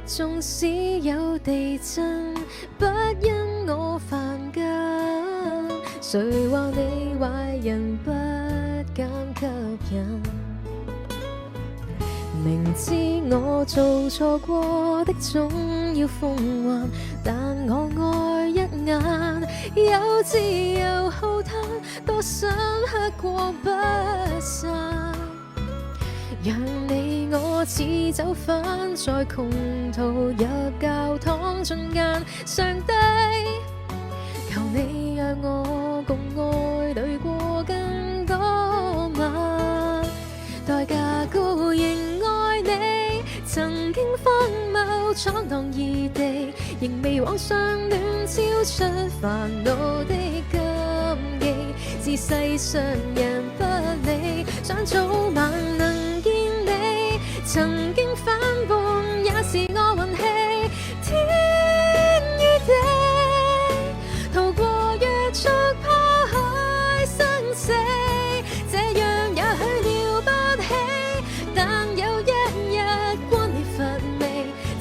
縱使有地震，不因我犯禁。誰話你壞人不敢吸引？明知我做錯過的總要奉還，但我愛一眼，有自由浩嘆，多深刻過不散。讓你我似走返在窮途入教堂中間，上帝求你讓我共愛侶過更多晚，代價高仍愛你，曾經荒謬闖蕩異地，仍未往上戀超出煩惱的禁忌，自世上人不理，想早晚能見你，曾經反叛也是我運氣，天與地逃過約束拋開生死，這樣也許了不起，但有一日關你乏味，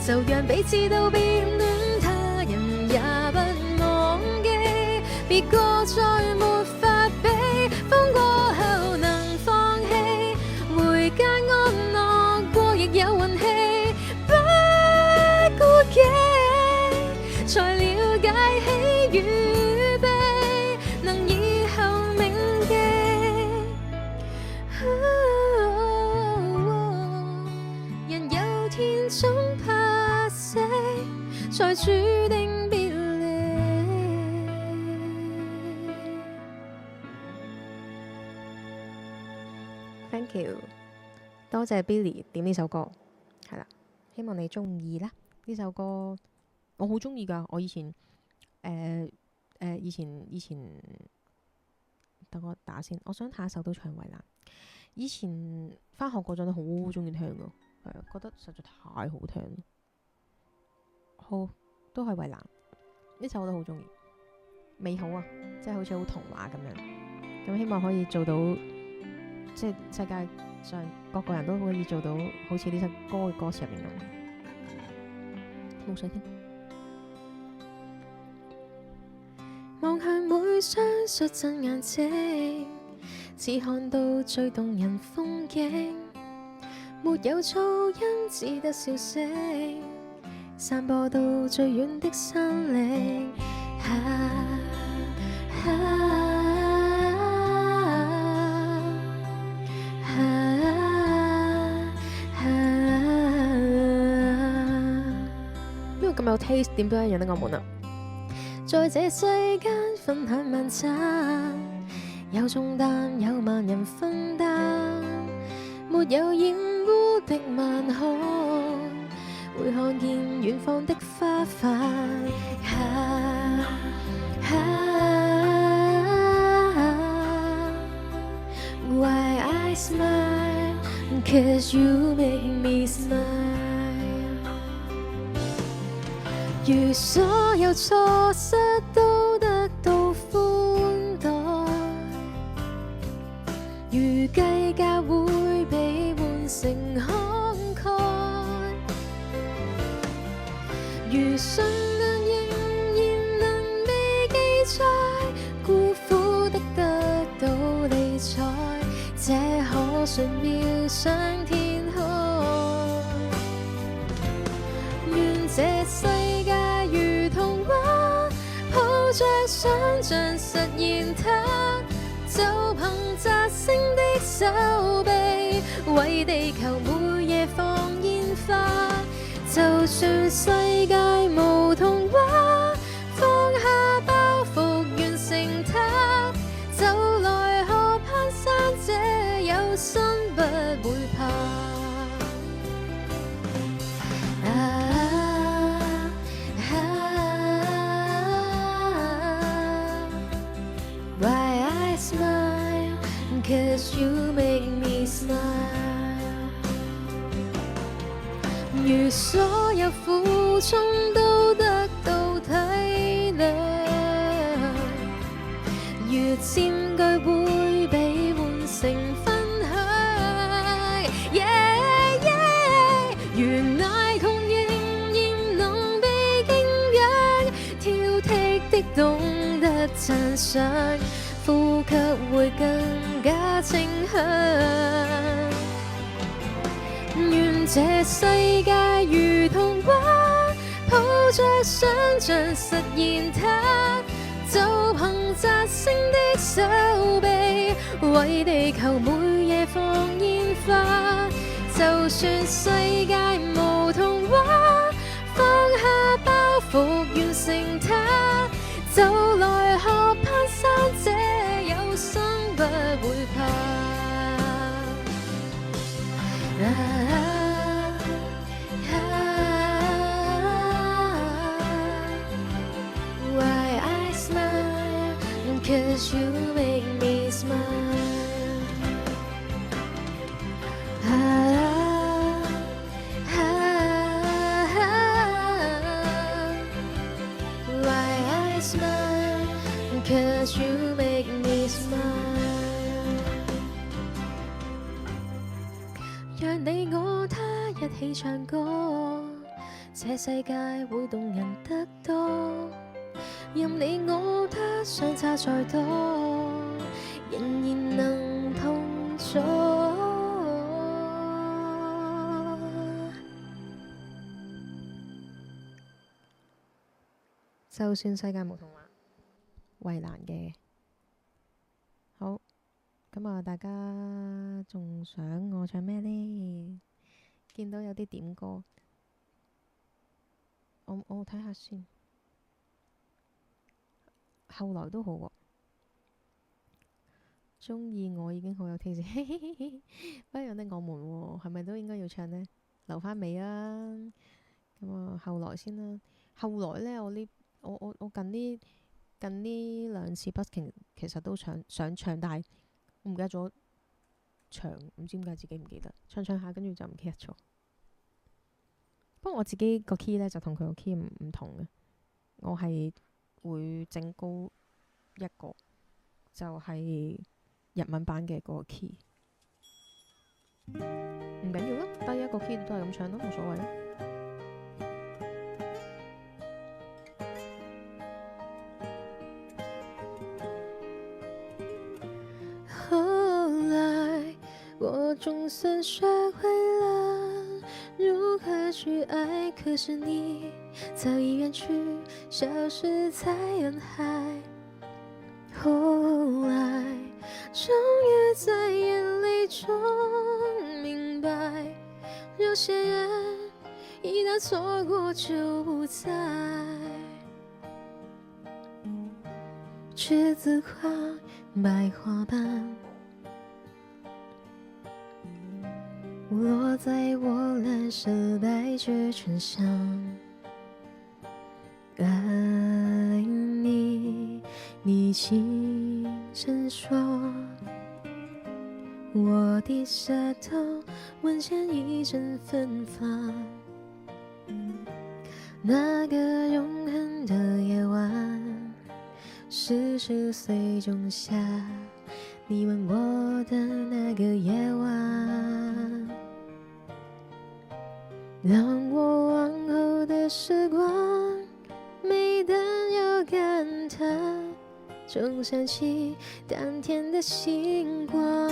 就讓彼此都變暖，他人也不忘記，別個再沒法比，風過後能放棄，回家安樂過亦有運氣，不顧忌，才了解喜與悲，能以後銘記。人有天總怕死，才注定別離。Thank you， 多謝 Billy 點呢首歌，係啦，希望你中意啦。呢首歌我好中意㗎，我以前以前等我打先，我想下一首都唱衛蘭。以前返學嗰陣都好中意聽㗎，係啊，覺得實在太好聽。好，都係衛蘭呢首我都好中意，美好啊，即係好似好童話咁樣。咁希望可以做到，即係世界上各個人都可以做到，好似呢首歌嘅歌詞入面咁。冇水添。望向每雙率真眼睛，只看到最動人風景，沒有噪音，只得笑聲，散播到最遠的山嶺。邊個咁有 taste？ 點都一樣得我滿啊！在這世間分享晚餐，有重擔有萬人分擔，沒有染污的晚空，會看見遠方的花瓣。Why I smile? 'Cause you make me smile. 如所有錯失都得到寬待，如計價會被換成慷慨，如信仰仍然能被記載，孤苦的得到理睬，這可信妙上天開。願這世界如童話，抱着想像實現它，就憑摘星的手臂，為地球每夜放煙花。就算世界無童話，放下包袱完成它，就來河攀山者有心不會怕。Why I smile? 'Cause you make me smile. 如所有苦衷都得到體諒，如佔據會被換成分享。如愛窮仍然能被敬仰，挑剔的懂得讚賞，呼吸會更加清香。願這世界如童話，抱着想像實現它，就憑摘星的手臂，為地球每夜放煙花。就算世界無童話，放下包袱完成它，就來學攀山者有心不會怕。Why I smile? 'Cause you make me smile. Why I smile? 'Cause you make me smile. 讓你我他一起唱歌，這世界會動人得多。任你我他相差再多，仍然能同坐。就算世界無童話，衛蘭嘅。好，咁啊，大家仲想我唱咩呢？見到有啲點歌，我睇下先。後來都好喎，鍾意我已經好有 taste。不一樣的我們喎，係咪都應該要唱呢？留翻尾啊！咁啊，後來先啦。後來呢，我近呢兩次 busking 其實都想唱，但係我唔記得咗唱，唔知點解自己唔記得唱下，跟住就唔記得咗。不過我自己個 key 呢，就同佢個 key 唔同嘅，我係會整高一個，就係日文版嘅嗰個 key。唔緊要啦，低一個 key 都係咁唱咯，冇所謂啦。後來我總算學會了如何去愛，可是你早已遠去，消失在人海。後來終於在眼淚中明白，有些人一旦錯過就不再。梔子花白花瓣落在我藍色百褶裙上，愛你，你輕聲說，我低下頭，聞見一陣芬芳。那個永恆的夜晚，10歲仲夏，你吻我的那個夜晚，讓我往後的時光，每當有感嘆，總想起當天的星光。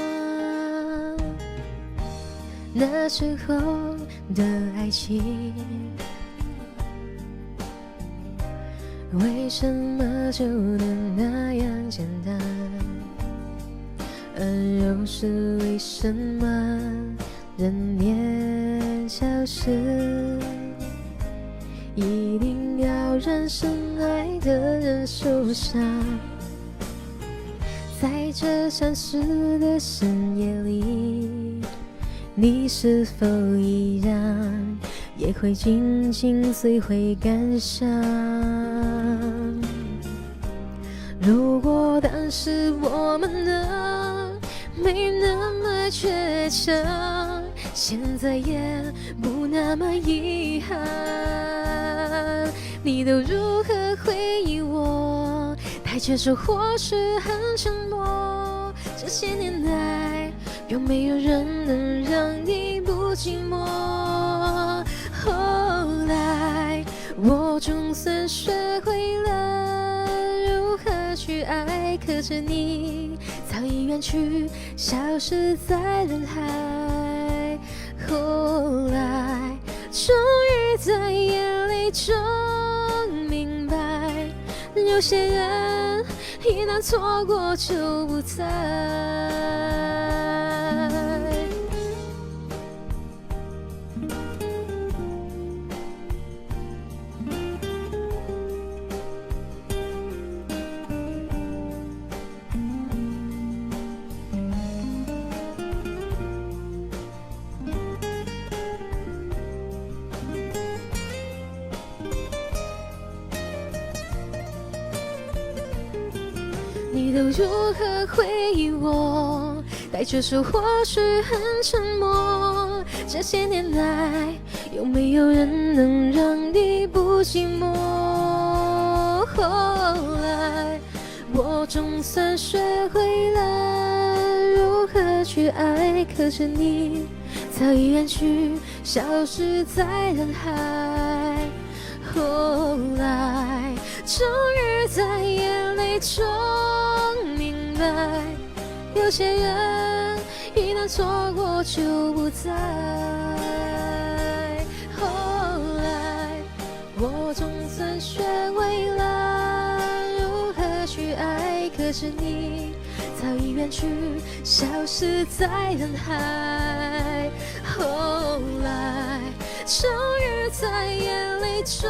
那時候的愛情，為什麼就能那樣簡單？而又是為什麼人年消失，一定要讓深愛的人受傷？在這相識的深夜裡，你是否依然也會緊緊隨回感傷？如果當時我們能沒那麼倔強，現在也不那麼遺憾。你都如何回憶我？太接受或是很沉默？這些年來有沒有人能讓你不寂寞？後來我總算學會了如何去愛，可是你早已遠去，消失在人海。后来终于在眼泪中明白，有些人一旦错过就不再。你都如何回忆我？带着说或许很沉默。这些年来，有没有人能让你不寂寞？后来，我总算学会了如何去爱，可是你早已远去，消失在人海。后来，终于在眼泪中明白，有些人一旦错过就不再。后来，我总算学会了如何去爱，可是你早已远去，消失在人海。后来，终于在眼泪中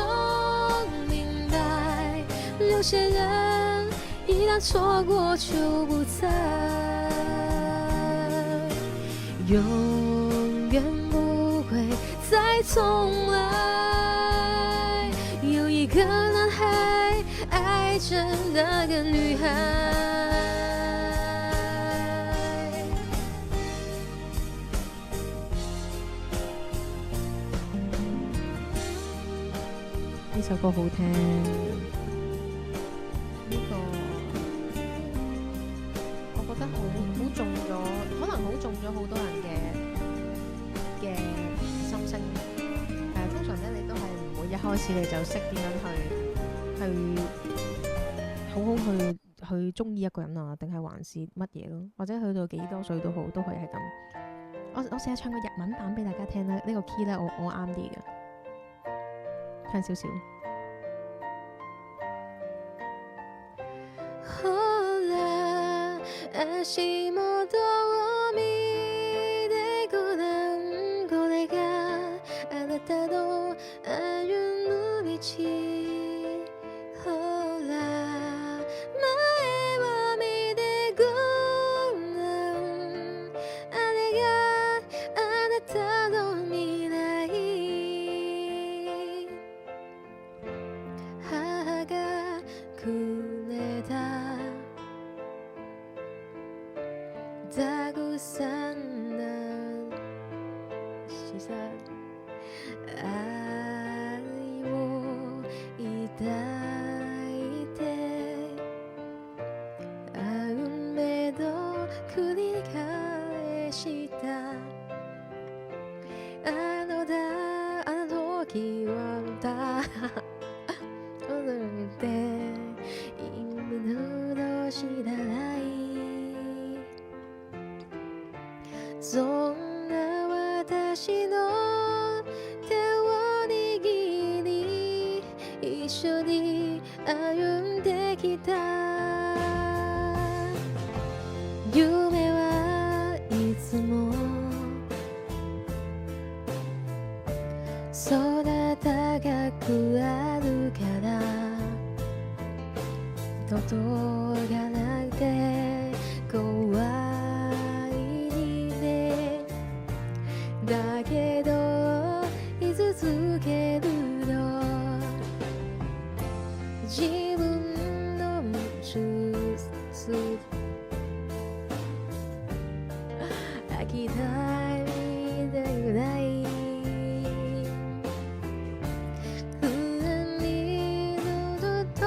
明白，有些人一旦错过就不再，永远不会再重来。有一个男孩爱着那个女孩。呢首歌好聽，呢個我覺得好中咗，可能好中咗好多人嘅心聲。通常咧你都係唔會一開始你就識點樣去好好去中意一個人啊，定係還是乜嘢咯？或者去到幾多歲都好，都可以係咁。我試下唱個日文版俾大家聽啦，呢個 key 咧我啱啲嘅。聽少少。後來足元を見てごらん、これがあなたの歩む道。ほら前を見てごらん、あれがあなたの未来。母がくれたたくさんの自然愛をいただいて、運命の繰り返したあの時はだ踊って意味の知らない、そんな私の手を握り一緒に歩んできた。夢はいつも空高くあるから届かなくて怖いね。だけど居続けるの自分の術諦めたくない。不安に喉と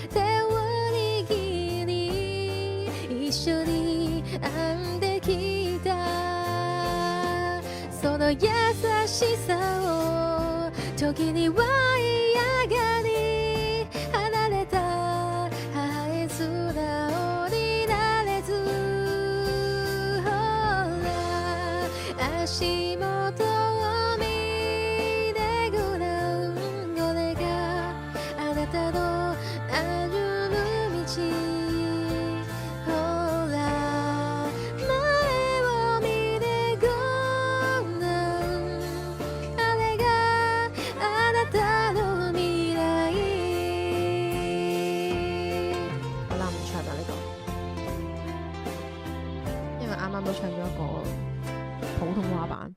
手を握り一緒に歩んできた。その優しさを時には嫌がり離れた母へ素直になれず、ほら足元都唱咗一個普通話版，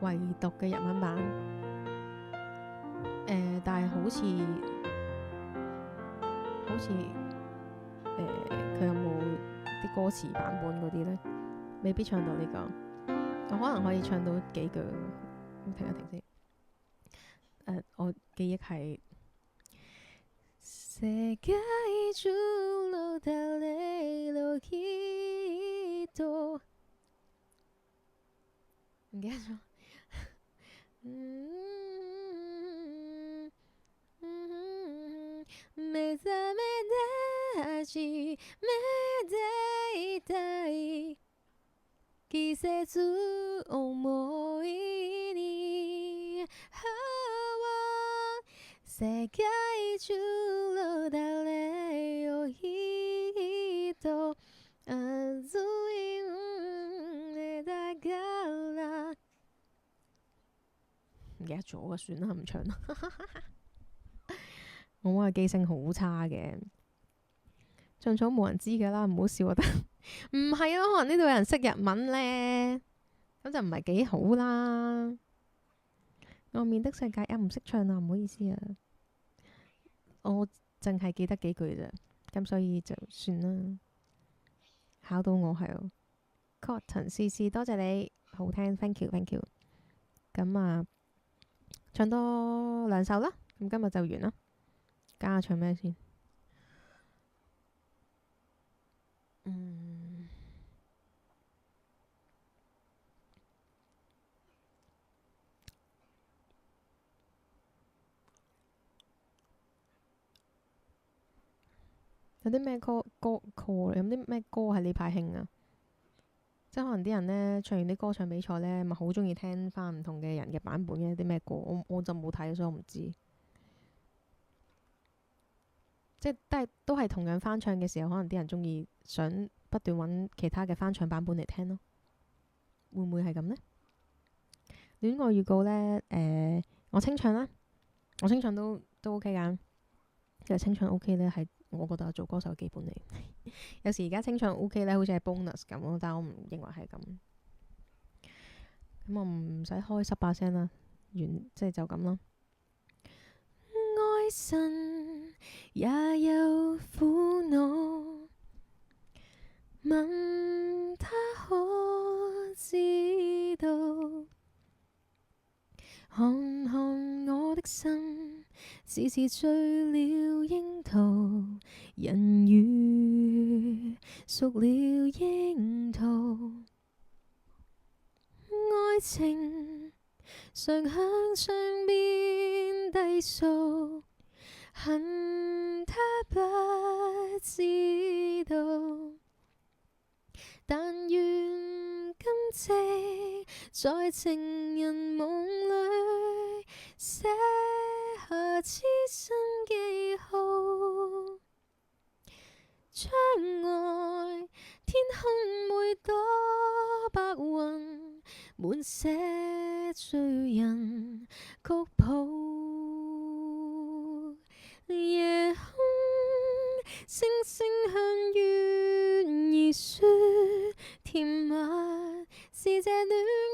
唯獨嘅日文版。但係好似佢有冇啲歌詞版本嗰啲呢？未必唱到呢個，我可能可以唱到幾句。停一停先。我記憶係世界中の誰の人，唔記得咗。目覚め立ちめでいたい季節思いに世界中の誰を人熱い胸だから唔記得咗啊，算啦，唔唱啦。我嘅記性好差嘅，唱錯冇人知噶啦，唔好笑我得。唔係啊，可能呢度有人識日文呢，咁就唔係幾好啦。外面的世界啊，唔識唱啊，唔好意思啊。我淨係記得幾句咋，咁所以就算啦。考到我係哦 Cotton CC， 多謝你，好聽 ，thank you。咁啊，唱多2首啦，咁今日就完啦。加下唱咩先？有啲咩歌？有啲咩歌係呢排興啊？即係可能啲人呢，唱完啲歌唱比賽呢，咪好中意聽翻唔同嘅人嘅版本嘅啲咩歌。我就冇睇，所以我唔知。即係都係同樣翻唱嘅時候，可能啲人中意想不斷揾其他嘅翻唱版本嚟聽咯。會唔會係咁呢？戀愛預告呢，我清唱啦，我清唱都 OK 㗎。其實清唱 OK 呢，係我覺得做歌手嘅基本嚟。有時而家清唱 OK 呢，好似係 bonus 咁咯，但係我唔認為係咁。咁我唔使開18聲啦，即係就咁咯。愛神也有苦惱，問他可知道？看看我的心，只是醉了櫻桃，人如熟了櫻桃，愛情常向上邊低訴，恨他不知道，但願今夕在情人夢裏寫下痴心記號，窗外天空每朵白雲，滿寫醉人曲譜。夜空星星向月兒說甜蜜，是這戀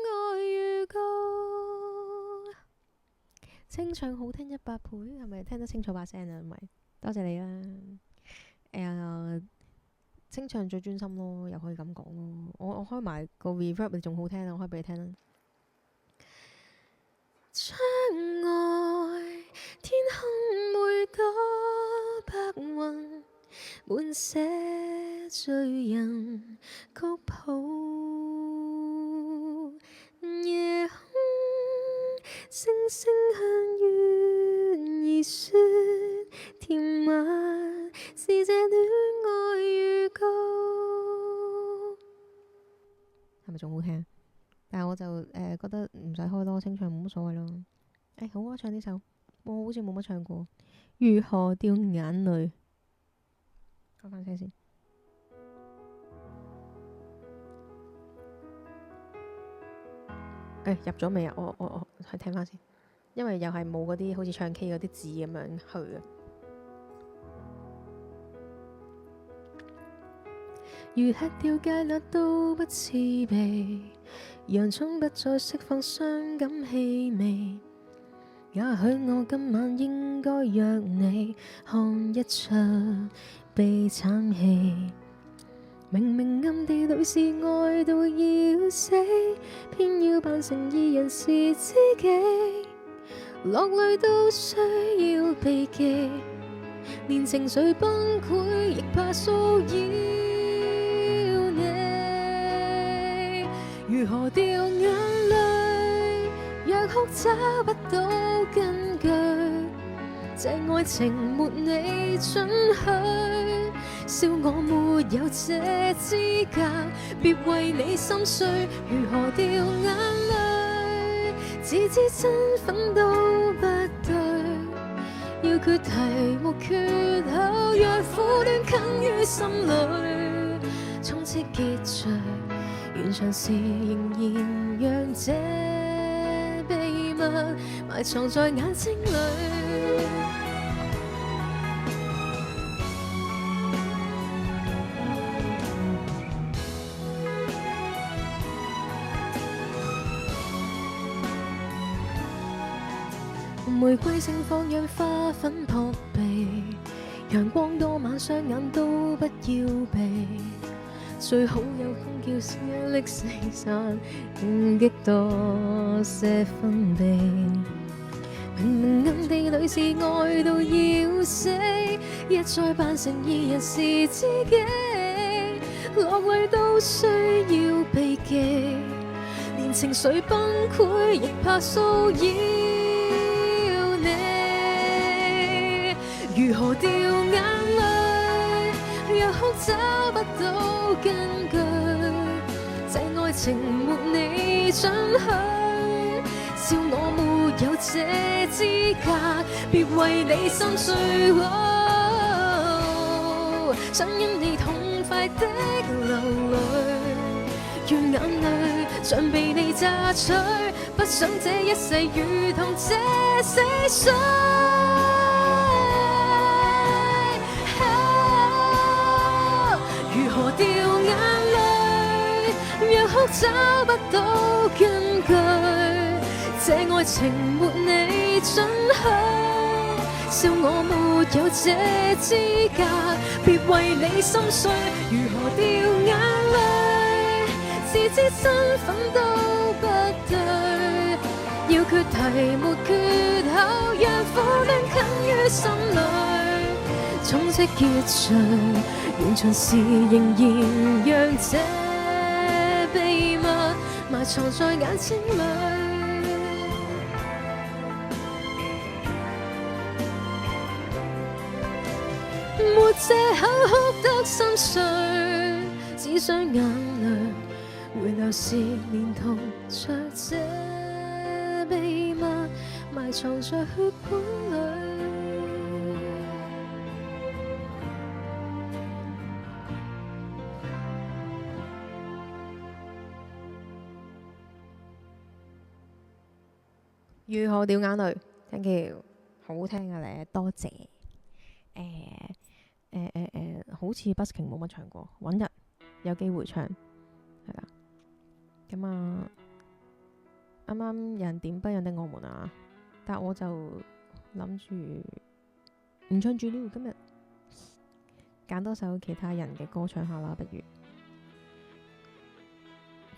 愛預告。清唱好聽100倍，係咪聽得清楚把聲啊？唔係，多謝你啦。清唱最專心咯，又可以咁講咯。我開埋個 reverb 你仲好聽啊！我開俾你聽啦。窗外天空每朵白雲，滿寫醉人曲譜。夜空星星向月兒說甜蜜，是這戀愛預告。係咪仲好聽？但係我就覺得唔使開咯，清唱冇乜所謂咯。好啊，唱呢首，我好似冇乜唱過。如何掉眼淚？開翻聲先。入咗未啊？我去聽翻先，因為又係冇嗰啲好似唱 K 嗰啲字咁樣去啊。如吃掉芥辣都不刺鼻，洋葱不再釋放傷感氣味。也許我今晚應該約你看一場悲慘戲。明明暗地裏是愛到要死，偏要扮成二人是知己，落淚都需要避忌，連情緒崩潰亦怕騷擾你。如何掉眼淚，若哭找不到根據，這愛情沒你准許，笑我沒有這資格，別為你心碎。如何掉眼淚，自知身份都不對，要決題目缺口，若苦戀近於心裏，從此結序，完場時仍然讓這秘密埋藏在眼睛裏。玫瑰盛放讓花粉撲鼻，陽光多晚雙眼都不要避，最好有空叫聲力四散，激多些分泌。明明暗地裏是愛到要死，一再扮成二人是知己，落淚都需要避忌，連情緒崩潰亦怕騷擾。如何掉眼淚，若哭找不到根據，這愛情沒你准許，笑我沒有這資格，別為你心碎。想因你痛快的流淚，讓眼淚像被你榨取，不想這一世如同這死水。掉眼淚，若哭找不到根據，這愛情沒你准許，笑我沒有這資格，別為你心碎。如何掉眼淚，自知身份都不對，要決題沒缺口，讓苦戀近於心裏，從此結序。完場時仍然讓這秘密埋藏在眼睛裏，沒藉口哭得心碎，只想眼淚回流時連同着這秘密埋藏在血管裏。如何掉眼淚 ？Thank you， 好聽啊咧，多謝。好似 busking 冇乜唱過，揾日有機會唱，係啦。咁啊，啱啱有人點不一樣的我們啊，但我就諗住唔唱住了，今日揀多首其他人嘅歌唱下啦，不如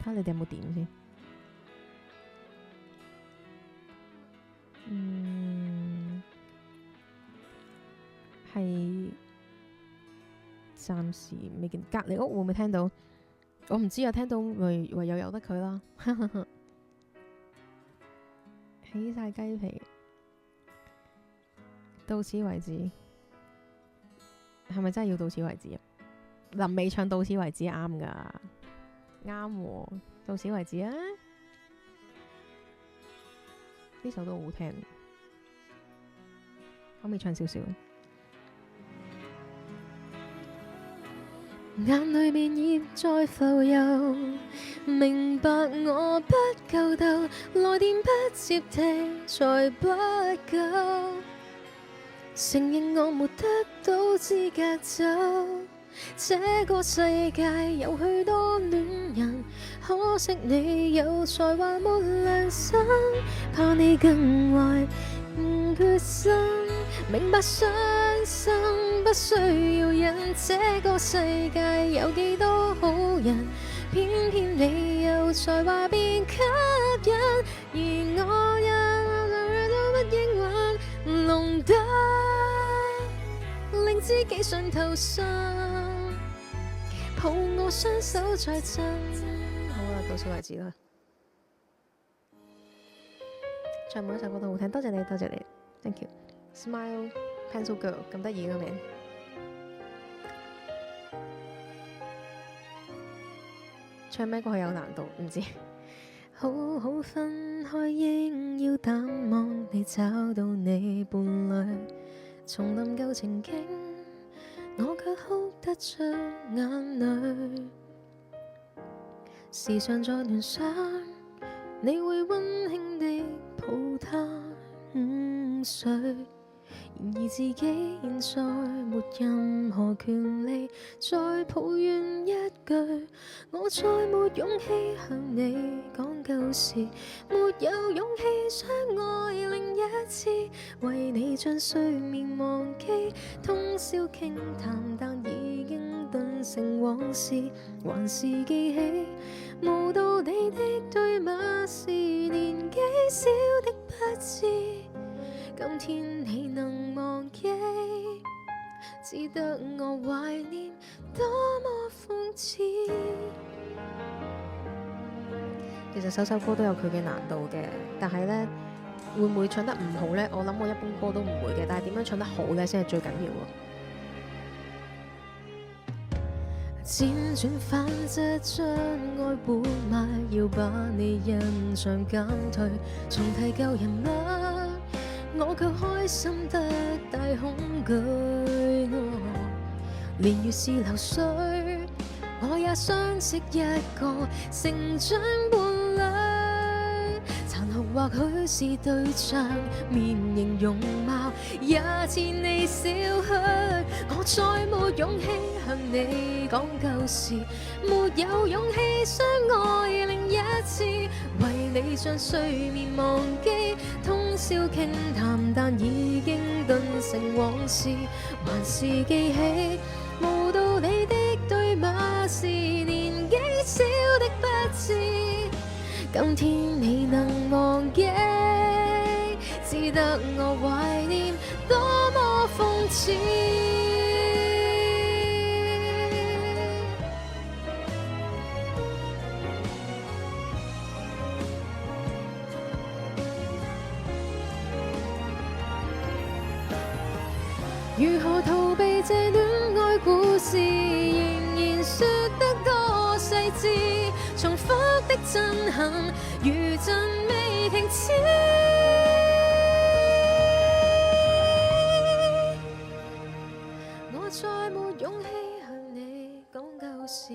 睇下你哋有冇點先。係暫時未見，隔離屋會唔會聽到？我唔知啊，聽到唯有由得佢啦。起晒雞皮，到此為止，係咪真係要到此為止啊？臨尾唱到此為止啱㗎，啱喎，到此為止啊！呢首都好聽，可唔可以唱少少？眼裏面熱在浮游，明白我不夠鬥，來電不接聽才不夠，承認我沒得到資格走，這個世界有許多戀人，可惜你有才華沒良心，怕你更壞決心，明白傷心不需要忍。這個世界有幾多好人，偏偏你有才華變吸引，而我一都不應允，弄得令自己想投降，抱我雙手再震。好啦，到此為止啦。唱每一首歌都好聽，多謝你，多謝你 ，thank you。Smile Pencil Girl 咁得意嘅名，唱咩歌係有難度，唔知。好好分開，應要淡忘你，找到你伴侶，重臨舊情景，我卻哭得出眼淚。時常在聯想，你會溫馨地抱他午睡。然而自己現在沒任何權利再抱怨一句，我再沒勇氣向你講舊事，沒有勇氣相愛另一次，為你將睡眠忘記，通宵傾談，但已經頓成往事，還是記起無道理的對罵，是年紀小的不知。今天你能忘記，只得我懷念，多麼諷刺。其實首歌都有佢嘅難度嘅，但係呢，會唔會唱得唔好呢？我諗我一般歌都唔會嘅，但係點樣唱得好呢？先係最緊要喎。輾轉反側將愛活埋，要把你印象減退，重提舊人物。我卻開心得大恐懼，年月是流水，我也相識一個成長伴侶，殘酷或許是對象，面型容貌也似你少許，我再沒勇氣向你講舊事，沒有勇氣相愛另一次，為你將睡眠忘記，通宵傾談，但已經頓成往事，還是記起無道理的對罵，是年紀小的不知。今天你能忘記，只得我懷念，多麼諷刺。如何逃避這戀愛故事，仍然說得多細緻，重複的震撼，如震未停止。我再沒勇氣向你講舊事，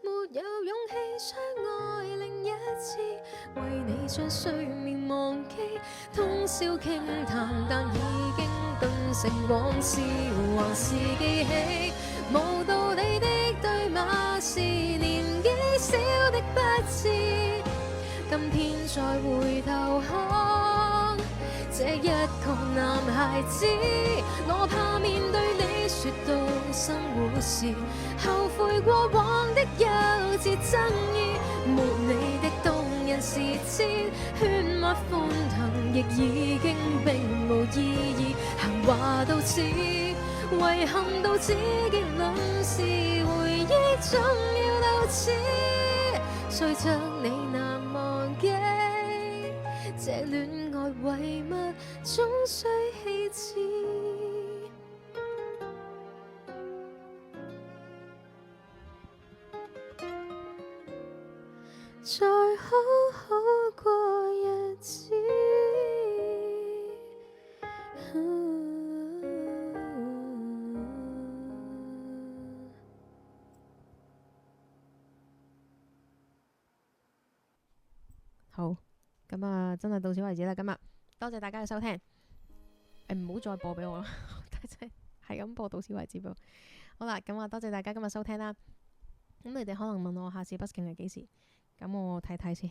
沒有勇氣相愛另一次，為你將睡眠忘記，通宵傾談，但已經頓成往事，還是記起無道理的對罵，是年紀小的不知。今天再回頭看這一個男孩子，我怕面對你說到生活時，後悔過往的幼稚爭議，沒你的動人時節，喧譁歡騰亦已經並無意義，閒話到此，遺憾到此結論是回憶總要到此，雖則你難忘記，這戀愛遺物總須棄置。再好好過日子。好，咁啊，真係到此為止啦。今日多謝大家嘅收聽，唔好再播俾我啦，真係係咁播到此為止俾我。好啦，咁啊多謝大家今日收聽啦。咁你哋可能問我下次 busking 係幾時？咁我睇睇先。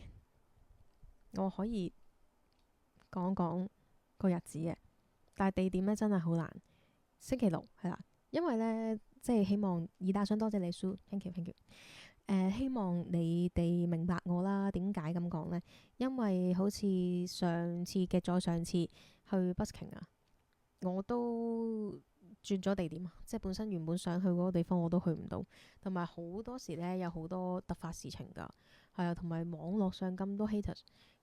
我可以講講個日子嘅，但係地點咧真係好難。星期六係啦，因為咧即係希望以打想多謝你 Sue，thank you。希望你哋明白我啦。點解咁講呢？因為好似上次嘅再上次去 busking 啊，我都轉咗地點啊，即係本身原本想去嗰個地方我都去唔到，同埋好多時咧有好多突發事情㗎，係啊，同埋網絡上咁多 haters，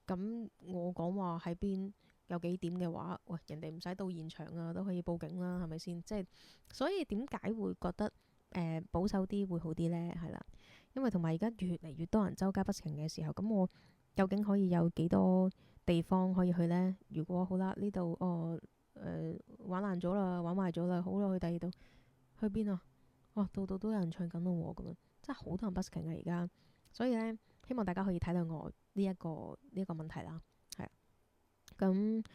咁我講話喺邊有幾點嘅話，喂，人哋唔使到現場啊都可以報警啦，係咪先？即係所以點解會覺得保守啲會好啲呢？係啦，因為同埋而家越嚟越多人周街 busking 嘅時候，咁我究竟可以有幾多地方可以去呢？如果好啦，呢度玩爛咗啦，玩壞咗啦，好啦，去第二度，去邊啊？哦，度度都有人唱緊咯喎，咁樣真係好多人 busking 啊而家，所以呢，希望大家可以體諒我呢一個問題啦，係啊，咁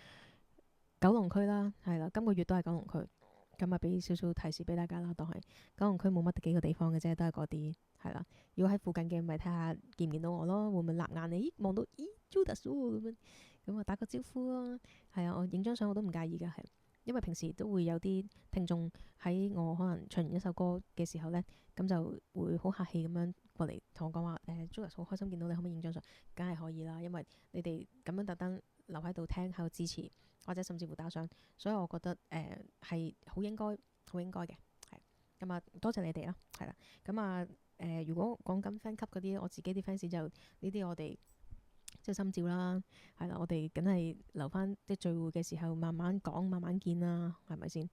九龍區啦，係啦，今個月都係九龍區，咁啊俾少少提示俾大家啦，當係九龍區冇乜幾個地方嘅啫，都係嗰啲係啦。如果喺附近嘅，咪睇下見唔見到我咯，會唔會立眼你？咦，望到咦 Judas 咁樣，咁啊打個招呼咯，係啊，我影張相我都唔介意㗎，係。因為平時都會有啲聽眾喺我可能唱完一首歌嘅時候呢，咁就會好客氣咁樣過嚟同我講話，Judas 好開心見到你，可唔可以影張相？梗係可以啦，因為你哋咁樣特登留喺度聽，喺度支持，或者甚至乎打賞，所以我覺得係好應該嘅，係咁啊，多謝你哋啦，係啦，咁啊如果講緊 fan 級嗰啲，我自己啲 fans 就呢啲我哋。即係心照啦，係啦，我哋梗係留翻即係聚會嘅時候慢慢講，慢慢見啦，係咪先？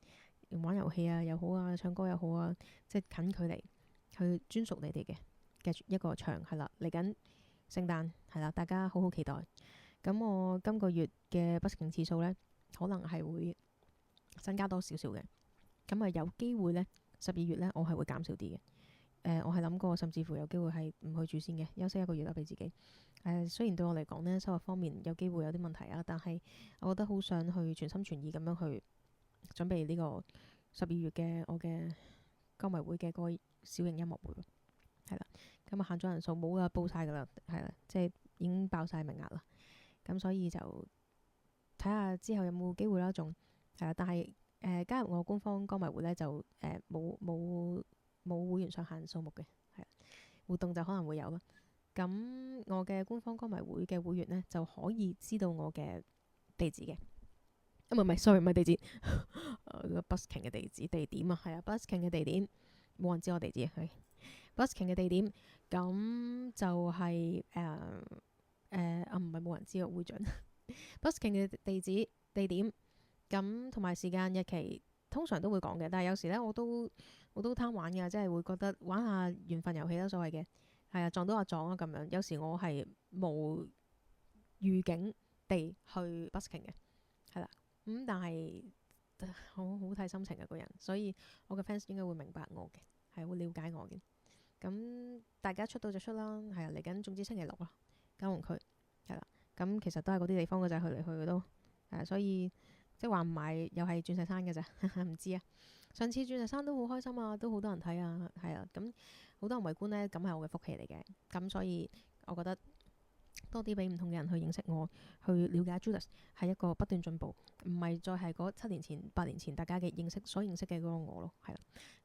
玩遊戲啊又好啊，唱歌又好啊，即係近距離去專屬你哋嘅一個場係啦。嚟緊聖誕係啦，大家好好期待。咁我今個月嘅 busking 次數呢，可能係會增加多少少嘅。咁啊有機會呢，12月呢，我係會減少啲嘅。我係諗過，甚至乎有機會係唔去住先嘅，休息一個月啦，俾自己。雖然對我嚟講呢，收入方面有機會有啲問題啊，但係我覺得好想去全心全意咁樣去準備呢個12月嘅我嘅歌迷會嘅嗰個小型音樂會，係啦。咁啊限咗人數冇啦，報晒噶啦，係啦，即係已經爆晒名額啦。咁所以就睇下之後有冇機會啦，仲係啦。但係加入我官方歌迷會呢，就冇會員上限數目嘅，係活動就可能會有咯。咁我嘅官方歌迷會嘅會員呢，就可以知道我嘅地址嘅。唔係，sorry，唔係地址busking 嘅地點啊，係啊，busking 嘅地點冇人知我地址係 busking 嘅地點。咁就係唔係冇人知個會長 busking 嘅地址地點，咁同埋時間日期通常都會講嘅，但係有時呢，我都貪玩嘅，即係會覺得玩下緣分遊戲啦，所謂嘅係啊，撞到就撞啊咁樣。有時我係無預警地去 busking 嘅，係啦，但係好睇心情嘅個人，所以我嘅 fans 應該會明白我嘅，係會了解我嘅。咁大家出到就出啦，係啊，嚟緊總之星期六啦，九龍區係啦，咁其實都係嗰啲地方嘅，就係去嚟去嘅都所以即係話唔埋又係鑽石山嘅咋，唔知啊。上次鑽石山都好開心啊，都好多人睇啊，係啊，咁好多人圍觀呢，咁係我嘅福氣嚟嘅。咁所以我覺得多啲俾唔同嘅人去認識我，去了解 Judas 係一個不斷進步，唔係再係嗰7年前、8年前大家嘅所認識嘅嗰個我咯，係啦。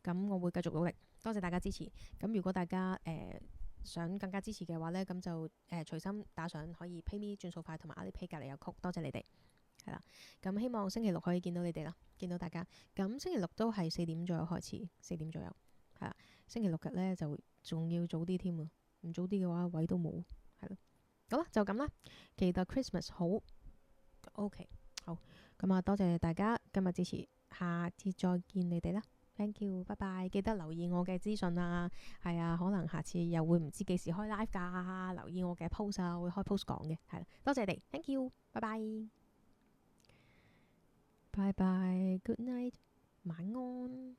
咁我會繼續努力，多謝大家支持。咁如果大家想更加支持嘅話呢，咁就隨心打上可以 PayMe 轉數快同埋 Alipay 隔離有曲，多謝你哋。係啦，咁希望星期六可以見到你哋啦，見到大家。咁星期六都係4點左右開始，4點左右係啦。星期六日呢，就仲要早啲添啊，唔早啲嘅話位都冇，係咯。好啦，就咁啦，期待 Christmas 好 OK 好。咁啊，多謝大家今日支持，下次再見你哋啦。Thank you，拜拜。記得留意我嘅資訊啊，係啊，可能下次又會唔知幾時開 live 㗎，留意我嘅 post 啊，會開 post 講嘅，係啦。多謝你哋 ，Thank you，拜拜。拜拜，Good night，晚安。